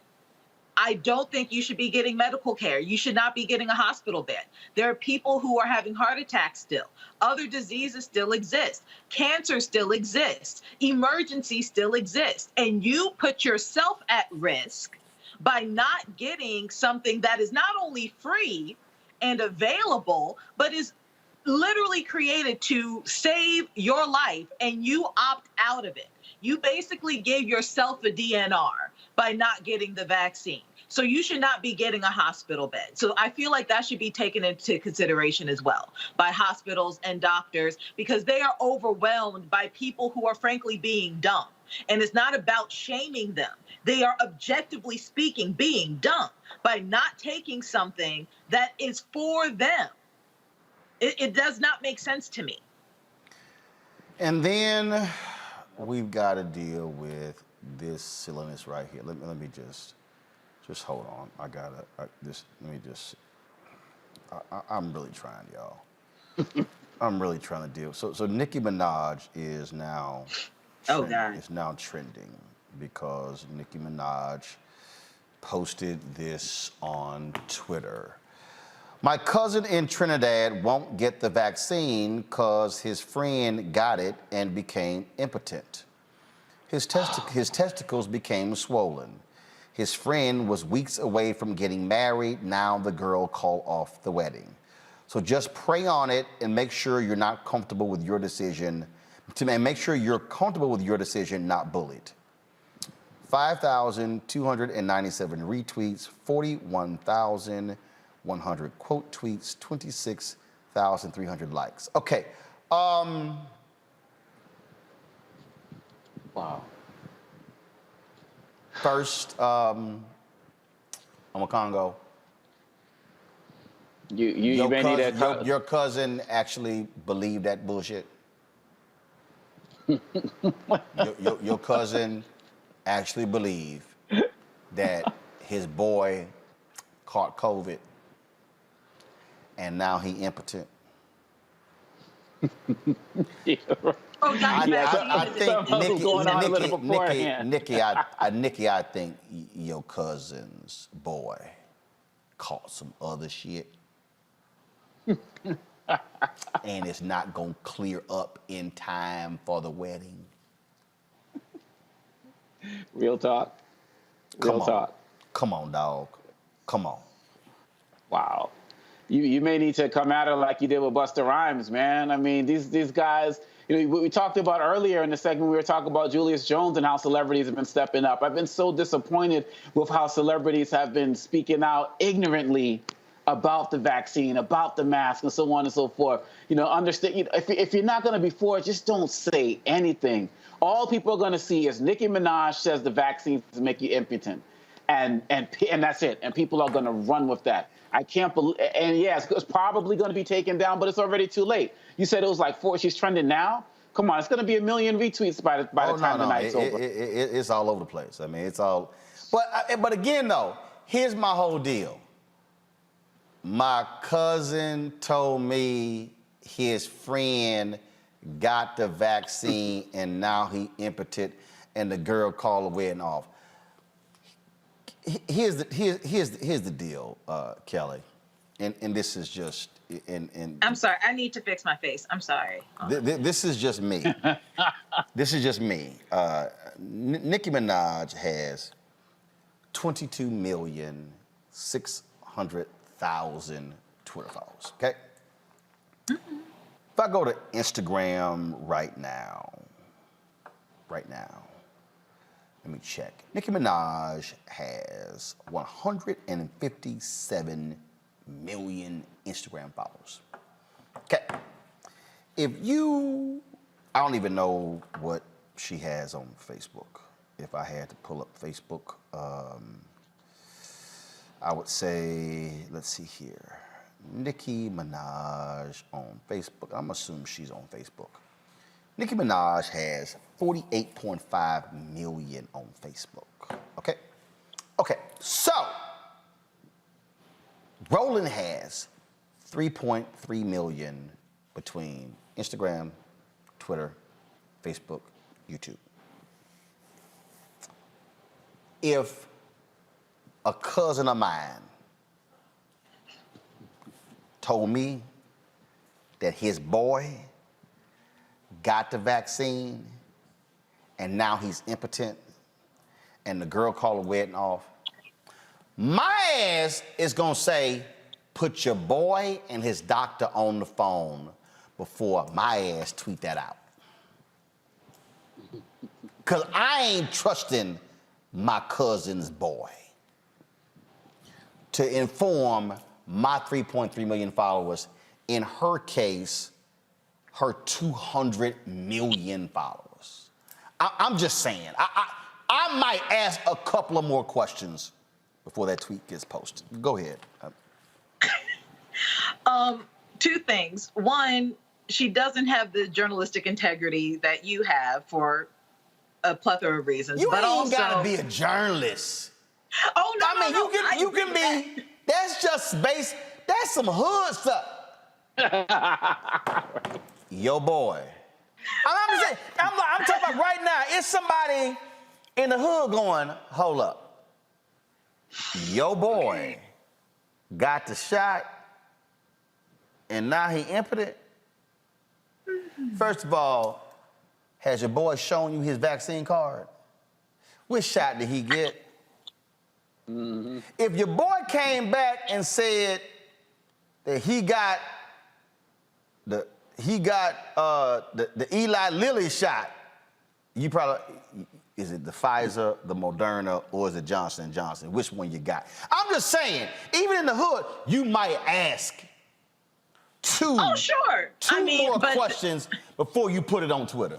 I don't think you should be getting medical care. You should not be getting a hospital bed. There are people who are having heart attacks still. Other diseases still exist. Cancer still exists. Emergencies still exist. And you put yourself at risk by not getting something that is not only free and available, but is literally created to save your life, and you opt out of it. You basically gave yourself a DNR by not getting the vaccine. So you should not be getting a hospital bed. So I feel like that should be taken into consideration as well by hospitals and doctors, because they are overwhelmed by people who are frankly being dumb. And it's not about shaming them. They are, objectively speaking, being dumb by not taking something that is for them. It does not make sense to me. And then we've got to deal with this silliness right here. Let me just hold on. I'm really trying, y'all. I'm really trying to deal. So Nicki Minaj is now trending because Nicki Minaj posted this on Twitter. My cousin in Trinidad won't get the vaccine because his friend got it and became impotent. His testicles became swollen. His friend was weeks away from getting married. Now the girl called off the wedding. So just pray on it and make sure you're not comfortable with your decision. Make sure you're comfortable with your decision, not bullied. 5,297 retweets, 41,100 quote tweets, 26,300 likes. Okay. Wow. First, I'm a Congo. Your cousin actually believed that bullshit. your cousin actually believed that his boy caught COVID and now he impotent. Yeah, right. I think Nikki, I think your cousin's boy caught some other shit. And it's not gonna clear up in time for the wedding. Real talk. Come on, dog. Come on. Wow. You may need to come at her like you did with Busta Rhymes, man. I mean, these guys, you know, we talked about earlier in the segment, we were talking about Julius Jones and how celebrities have been stepping up. I've been so disappointed with how celebrities have been speaking out ignorantly about the vaccine, about the mask, and so on and so forth. You know, understand, you know, if you're not going to be for it, just don't say anything. All people are going to see is Nicki Minaj says the vaccines make you impotent. And that's it. And people are going to run with that. I can't believe, and yes, it's probably going to be taken down, but it's already too late. You said it was like 4, she's trending now? Come on, it's going to be 1 million retweets by the time the night's over. It's all over the place. I mean, it's all, But again, though, here's my whole deal. My cousin told me his friend got the vaccine and now he impotent, and the girl called the wedding off. Here's the deal, Kelly, and this is just. I'm sorry. I need to fix my face. I'm sorry. This is just me. This is just me. Nicki Minaj has 22,600,000 Twitter followers. Okay. Mm-hmm. If I go to Instagram right now, let me check. Nicki Minaj has 157 million Instagram followers. Okay. I don't even know what she has on Facebook. If I had to pull up Facebook, I would say, let's see here. Nicki Minaj on Facebook. I'm assuming she's on Facebook. Nicki Minaj has 48.5 million on Facebook. Okay? Okay, so Roland has 3.3 million between Instagram, Twitter, Facebook, YouTube. If a cousin of mine told me that his boy got the vaccine and now he's impotent and the girl called the wedding off, my ass is gonna say, put your boy and his doctor on the phone before my ass tweet that out. Cause I ain't trusting my cousin's boy to inform my 3.3 million followers, in her case, her 200 million followers. I'm just saying, I might ask a couple of more questions before that tweet gets posted. Go ahead. Two things. One, she doesn't have the journalistic integrity that you have for a plethora of reasons. You but ain't also gotta be a journalist. Oh no! I mean, you can be. That's just base. That's some hood stuff. Yo, boy. I'm just saying. I'm talking about right now. It's somebody in the hood going, hold up. Yo, boy got the shot, and now he impotent. First of all, has your boy shown you his vaccine card? Which shot did he get? Mm-hmm. If your boy came back and said that he got the Eli Lilly shot, you probably, is it the Pfizer, the Moderna, or is it Johnson & Johnson? Which one you got? I'm just saying, even in the hood, you might ask two more questions before you put it on Twitter.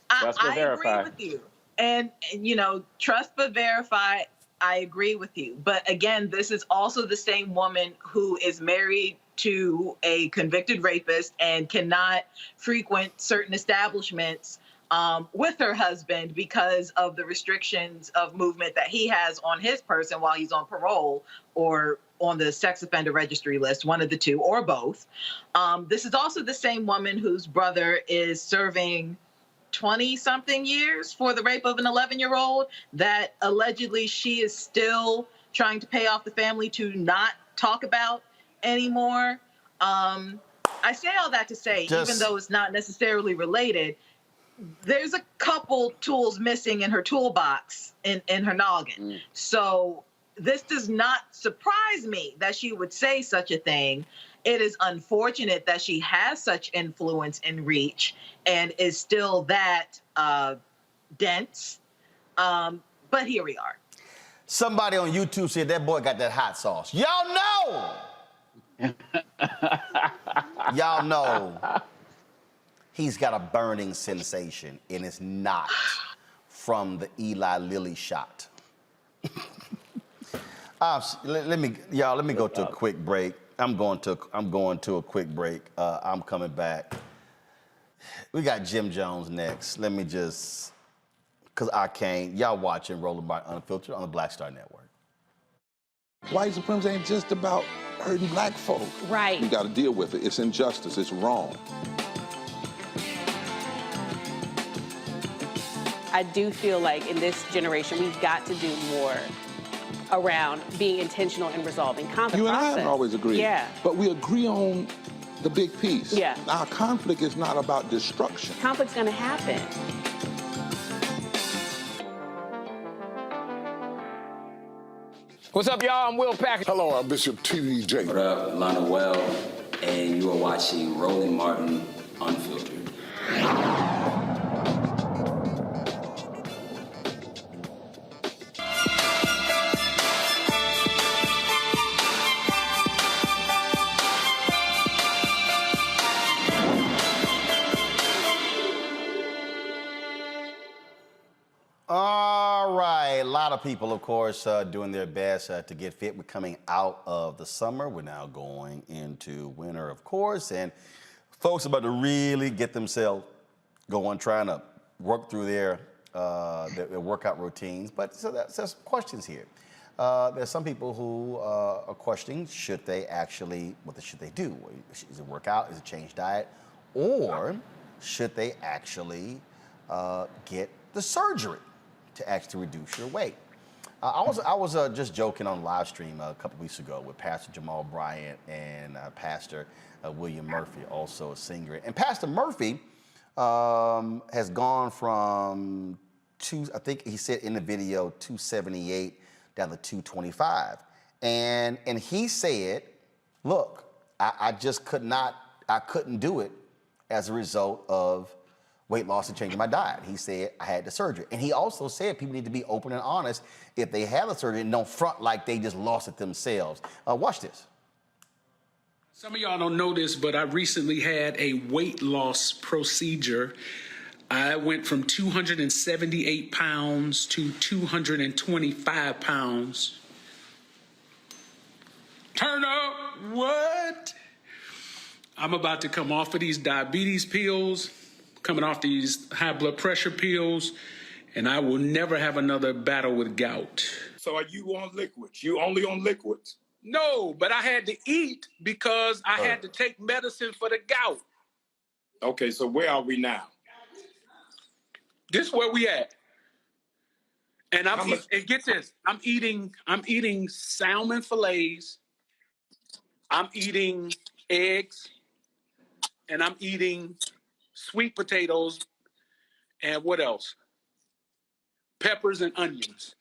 I agree with you. And, you know, trust but verify, I agree with you. But again, this is also the same woman who is married to a convicted rapist and cannot frequent certain establishments with her husband because of the restrictions of movement that he has on his person while he's on parole or on the sex offender registry list, one of the two or both. This is also the same woman whose brother is serving 20-something years for the rape of an 11-year-old that allegedly she is still trying to pay off the family to not talk about anymore. I say all that to say, even though it's not necessarily related, there's a couple tools missing in her toolbox in her noggin. So this does not surprise me that she would say such a thing. It is unfortunate that she has such influence and reach and is still that dense. But here we are. Somebody on YouTube said that boy got that hot sauce. Y'all know. Y'all know he's got a burning sensation, and it's not from the Eli Lilly shot. Let me go to a quick break. I'm going to a quick break. I'm coming back. We got Jim Jones next. Let me just because I can't. Y'all watching Roland Martin Unfiltered on the Black Star Network. White supremacy ain't just about hurting black folk. Right. We got to deal with it. It's injustice. It's wrong. I do feel like in this generation, we've got to do more around being intentional and resolving conflict. You and I haven't always agreed. Yeah. But we agree on the big piece. Yeah. Our conflict is not about destruction. Conflict's going to happen. What's up, y'all? I'm Will Packer. Hello, Archbishop TDJ. What up, Lana Well, and you are watching Roland Martin Unfiltered. All right, a lot of people, of course, doing their best to get fit. We're coming out of the summer. We're now going into winter, of course, and folks are about to really get themselves going, trying to work through their workout routines. But so there's some questions here. There's some people who are questioning, should they do? Is it work out? Is it change diet? Or should they actually get the surgery to actually reduce your weight? I was just joking on live stream a couple weeks ago with Pastor Jamal Bryant and Pastor William Murphy, also a singer. And Pastor Murphy has gone from I think he said in the video, 278 down to 225. And he said, look, I just couldn't do it as a result of weight loss and changing my diet. He said I had the surgery. And he also said people need to be open and honest if they have the surgery and don't front like they just lost it themselves. Watch this. Some of y'all don't know this, but I recently had a weight loss procedure. I went from 278 pounds to 225 pounds. Turn up, what? I'm about to come off of these diabetes pills, coming off these high blood pressure pills, and I will never have another battle with gout. So are you on liquids? You only on liquids? No, but I had to eat because I had to take medicine for the gout. Okay, so where are we now? This is where we at. And and get this, I'm eating salmon fillets, I'm eating eggs, and I'm eating sweet potatoes, and what else? Peppers and onions.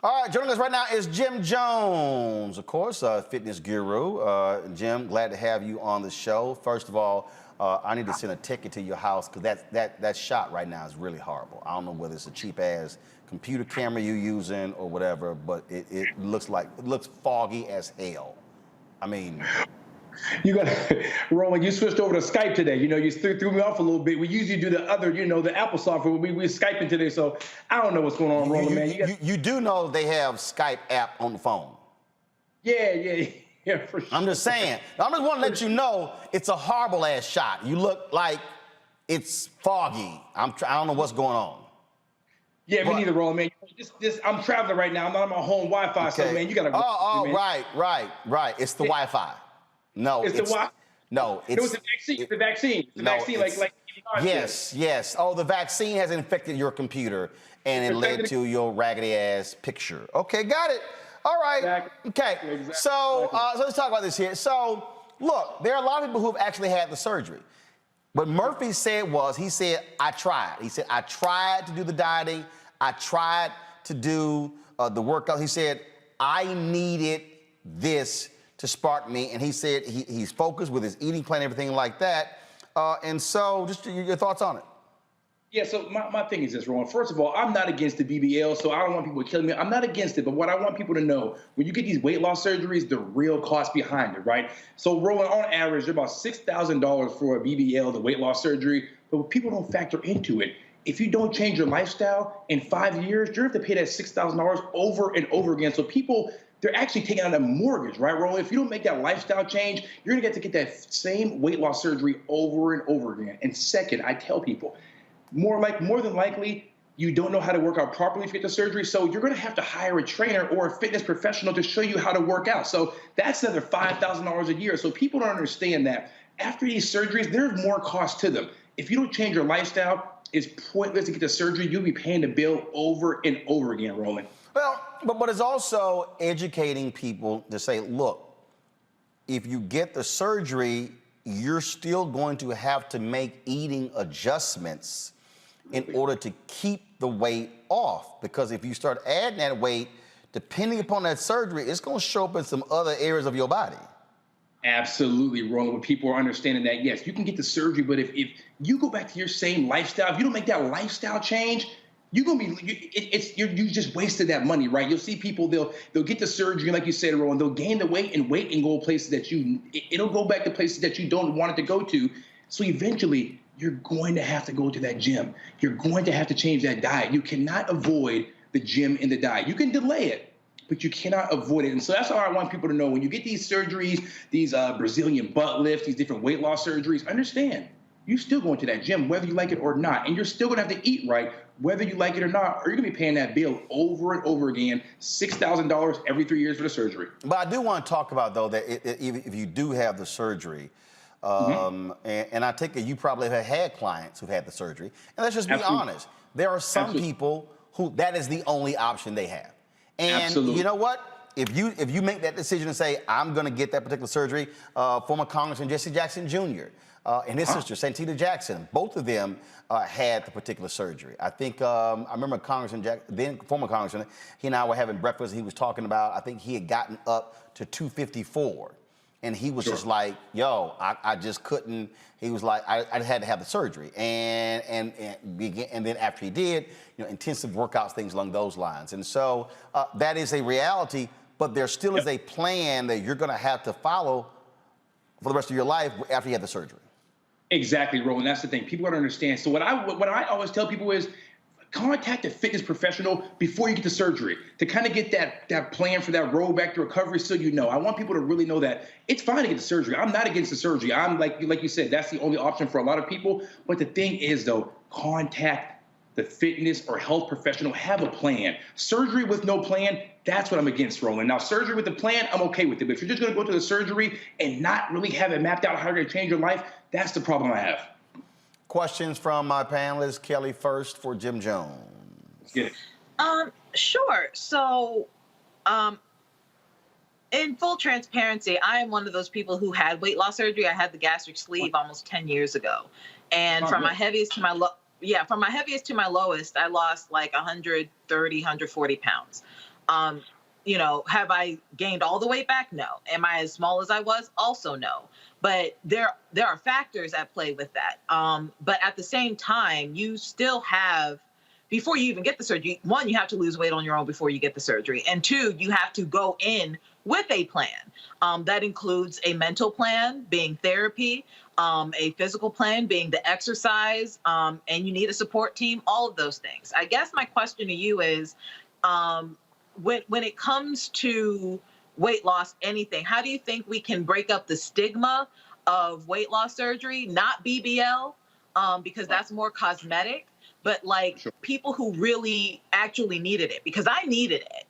All right, joining us right now is Jim Jones, of course, fitness guru. Jim, glad to have you on the show. First of all, I need to send a ticket to your house because that shot right now is really horrible. I don't know whether it's a cheap-ass computer camera you're using or whatever, but it looks foggy as hell. I mean... You got Roland. You switched over to Skype today. You know, you threw me off a little bit. We usually do the other, the Apple software. We're Skyping today, so I don't know what's going on, Roland, man. You do know they have Skype app on the phone. Yeah, for sure. I'm just saying. I just want to let you know it's a horrible ass shot. You look like it's foggy. I don't know what's going on. Yeah, me neither, Roland, man. I'm traveling right now. I'm not on my home Wi-Fi, so man, you gotta. Right. It's the Wi-Fi. No, it's the Wi-Fi. No, it's the vaccine. The vaccine. The vaccine, like. Yes. Oh, the vaccine has infected your computer, and it led to your raggedy ass picture. Okay, got it. All right. Exactly. Okay. Exactly. So let's talk about this here. So, look, there are a lot of people who have actually had the surgery. What Murphy said he said, I tried. He said, I tried to do the dieting. I tried to do the workout. He said, I needed this to spark me. And he said he's focused with his eating plan, everything like that. And so just your thoughts on it. Yeah, so my thing is this, Roland. First of all, I'm not against the BBL, so I don't want people killing me. I'm not against it, but what I want people to know, when you get these weight loss surgeries, the real cost behind it, right? So, Roland, on average, they're about $6,000 for a BBL, the weight loss surgery, but people don't factor into it. If you don't change your lifestyle in 5 years, you're going to have to pay that $6,000 over and over again. So people, they're actually taking out a mortgage, right, Roland? If you don't make that lifestyle change, you're going to get that same weight loss surgery over and over again. And second, I tell people, more than likely, you don't know how to work out properly if you get the surgery. So you're going to have to hire a trainer or a fitness professional to show you how to work out. So that's another $5,000 a year. So people don't understand that after these surgeries, there's more cost to them. If you don't change your lifestyle, it's pointless to get the surgery. You'll be paying the bill over and over again, Roland. Well, but it's also educating people to say, look, if you get the surgery, you're still going to have to make eating adjustments in order to keep the weight off. Because if you start adding that weight, depending upon that surgery, it's going to show up in some other areas of your body. Absolutely, Roland. When people are understanding that, yes, you can get the surgery, but if you go back to your same lifestyle, if you don't make that lifestyle change, you're gonna be you just wasted that money, right? You'll see people they'll get the surgery, like you said, Roland, they'll gain the weight and go places that it'll go back to places that you don't want it to go to. So eventually, you're going to have to go to that gym. You're going to have to change that diet. You cannot avoid the gym and the diet. You can delay it, but you cannot avoid it. And so that's all I want people to know. When you get these surgeries, these Brazilian butt lifts, these different weight loss surgeries, understand, you're still going to that gym, whether you like it or not. And you're still going to have to eat right, whether you like it or not, or you're going to be paying that bill over and over again, $6,000 every 3 years for the surgery. But I do want to talk about, though, that if you do have the surgery, and I take it you probably have had clients who've had the surgery, and let's just be honest, there are some people who that is the only option they have. And you know what? If you make that decision and say, I'm going to get that particular surgery, former Congressman Jesse Jackson Jr. And his sister, Santita Jackson, both of them had the particular surgery. I think, I remember former Congressman, he and I were having breakfast, and he was talking about, I think he had gotten up to 254. And he was just like, yo, I just couldn't. He was like, I had to have the surgery. And then after he did, intensive workouts, things along those lines. And so that is a reality, but there still is a plan that you're going to have to follow for the rest of your life after you have the surgery. Exactly, Roland. That's the thing. People don't understand. So what I always tell people is, contact a fitness professional before you get the surgery to kind of get that plan for that road back to recovery. So I want people to really know that it's fine to get the surgery. I'm not against the surgery. I'm like you said, that's the only option for a lot of people. But the thing is, though, contact the fitness or health professional. Have a plan. Surgery with no plan, that's what I'm against, Roland. Now, surgery with a plan, I'm okay with it. But if you're just going to go to the surgery and not really have it mapped out how you're going to change your life, that's the problem I have. Questions from my panelists. Kelly first for Jim Jones. Get it. Sure. So, in full transparency, I am one of those people who had weight loss surgery. I had the gastric sleeve almost 10 years ago. And from my heaviest to my lowest, I lost like 130, 140 pounds. Have I gained all the weight back? No. Am I as small as I was? Also no. But there are factors at play with that. But at the same time, you still have, before you even get the surgery, one, you have to lose weight on your own before you get the surgery. And two, you have to go in with a plan. That includes a mental plan, being therapy, a physical plan, being the exercise, and you need a support team, all of those things. I guess my question to you is, when it comes to weight loss, anything, how do you think we can break up the stigma of weight loss surgery, not BBL, because that's more cosmetic, but people who really actually needed it, because I needed it,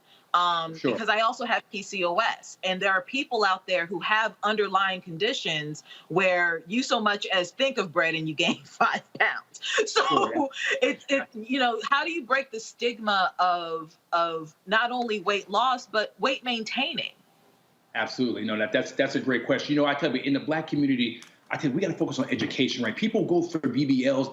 because I also have PCOS. And there are people out there who have underlying conditions where you so much as think of bread and you gain 5 pounds. So how do you break the stigma of not only weight loss, but weight maintaining? Absolutely. No, that's a great question. I tell you, in the Black community, I think we got to focus on education, right? People go for BBLs.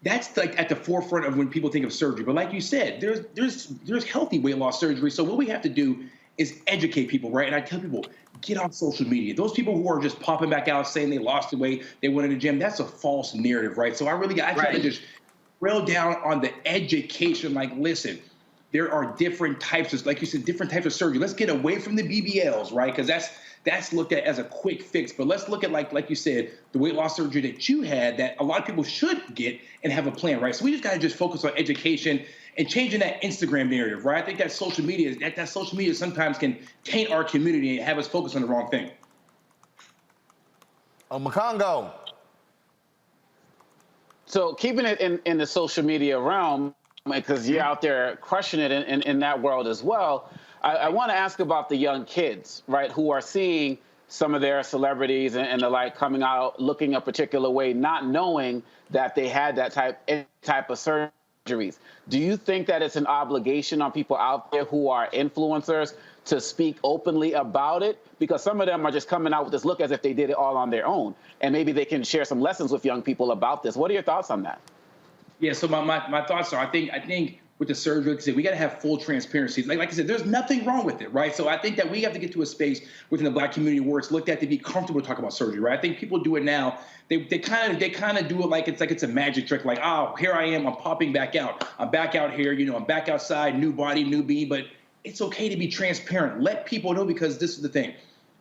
That's like at the forefront of when people think of surgery. But like you said, there's healthy weight loss surgery. So what we have to do is educate people, right? And I tell people, get off social media. Those people who are just popping back out saying they lost the weight, they went in the gym, that's a false narrative, right? So I try to just drill down on the education. Like, listen, there are different types of, like you said, different types of surgery. Let's get away from the BBLs, right? Because that's looked at as a quick fix. But let's look at, like you said, the weight loss surgery that you had that a lot of people should get and have a plan, right? So we just got to just focus on education and changing that Instagram narrative, right? I think that social media sometimes can taint our community and have us focus on the wrong thing. Makongo. So keeping it in the social media realm, because you're out there crushing it in that world as well, I want to ask about the young kids, right, who are seeing some of their celebrities and the like coming out looking a particular way, not knowing that they had that type of surgeries. Do you think that it's an obligation on people out there who are influencers to speak openly about it? Because some of them are just coming out with this look as if they did it all on their own, and maybe they can share some lessons with young people about this. What are your thoughts on that? Yeah, so my thoughts are, I think with the surgery, like I said, we got to have full transparency. Like I said, there's nothing wrong with it, right? So I think that we have to get to a space within the Black community where it's looked at to be comfortable to talk about surgery, right? I think people do it now. They kind of do it like it's a magic trick, like, oh, here I am, I'm popping back out. I'm back out here, I'm back outside, new body, new me. But it's okay to be transparent. Let people know, because this is the thing.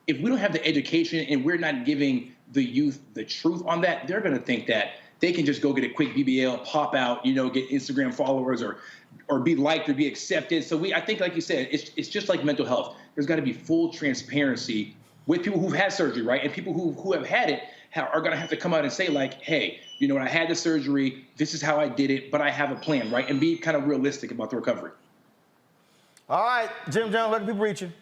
If we don't have the education and we're not giving the youth the truth on that, they're going to think that they can just go get a quick BBL, pop out, get Instagram followers or be liked or be accepted. So I think, like you said, it's just like mental health. There's got to be full transparency with people who've had surgery, right? And people who have had it are going to have to come out and say, like, hey, I had the surgery, this is how I did it, but I have a plan, right? And be kind of realistic about the recovery. All right, Jim Jones, let people reach you.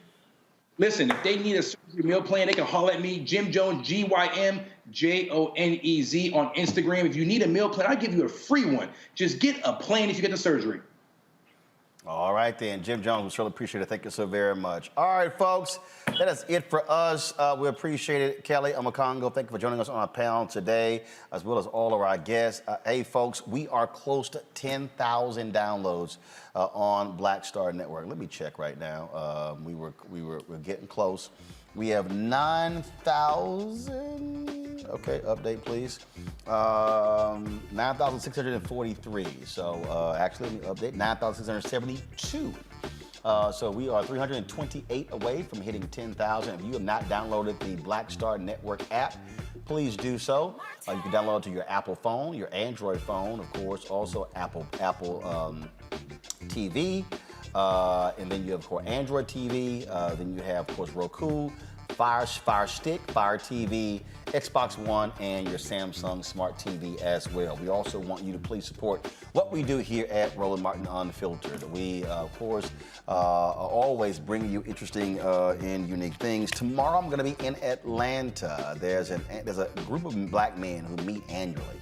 Listen, if they need a surgery meal plan, they can holler at me, Jim Jones, GYMJONEZ on Instagram. If you need a meal plan, I'll give you a free one. Just get a plan if you get the surgery. All right, then. Jim Jones, we surely appreciate it. Thank you so very much. All right, folks, that is it for us. We appreciate it. Kelly Omokongo, thank you for joining us on our panel today, as well as all of our guests. Hey, folks, we are close to 10,000 downloads on Black Star Network. Let me check right now. We're getting close. We have 9,000. Okay, update, please. 9,643. So actually, let me update. 9,672. So we are 328 away from hitting 10,000. If you have not downloaded the Black Star Network app, please do so. You can download it to your Apple phone, your Android phone, of course, also Apple TV. And then you have, of course, Android TV. Then you have, of course, Roku, Fire Stick, Fire TV, Xbox One, and your Samsung Smart TV as well. We also want you to please support what we do here at Roland Martin Unfiltered. We, of course, always bring you interesting and unique things. Tomorrow I'm going to be in Atlanta. There's a group of Black men who meet annually.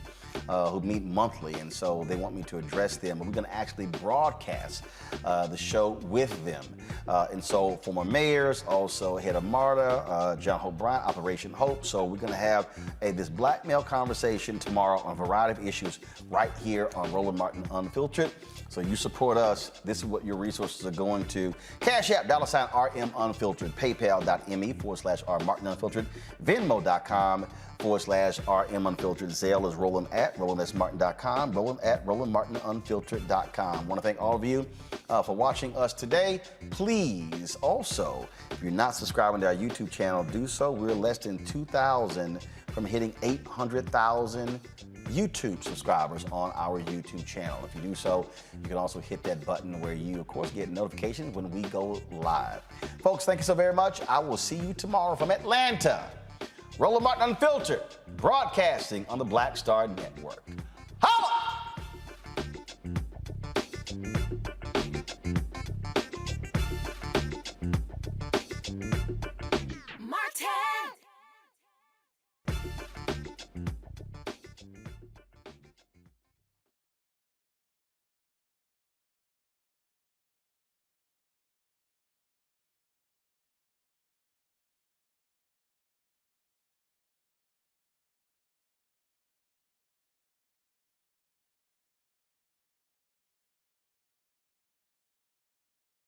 Who meet monthly, and so they want me to address them. But we're going to actually broadcast the show with them. And so former mayors, also head of MARTA, John Hope Bryant, Operation Hope. So we're going to have this black male conversation tomorrow on a variety of issues right here on Roland Martin Unfiltered. So you support us. This is what your resources are going to. Cash App, $RM Unfiltered, PayPal.me/R Martin Unfiltered, Venmo.com/RM Unfiltered. Zelle is Roland at RolandSMartin.com, Roland at RolandMartinUnfiltered.com. I want to thank all of you for watching us today. Please also, if you're not subscribing to our YouTube channel, do so. We're less than 2,000 from hitting 800,000 YouTube subscribers on our YouTube channel. If you do so, you can also hit that button where you, of course, get notifications when we go live. Folks, thank you so very much. I will see you tomorrow from Atlanta. Roland Martin Unfiltered, broadcasting on the Black Star Network.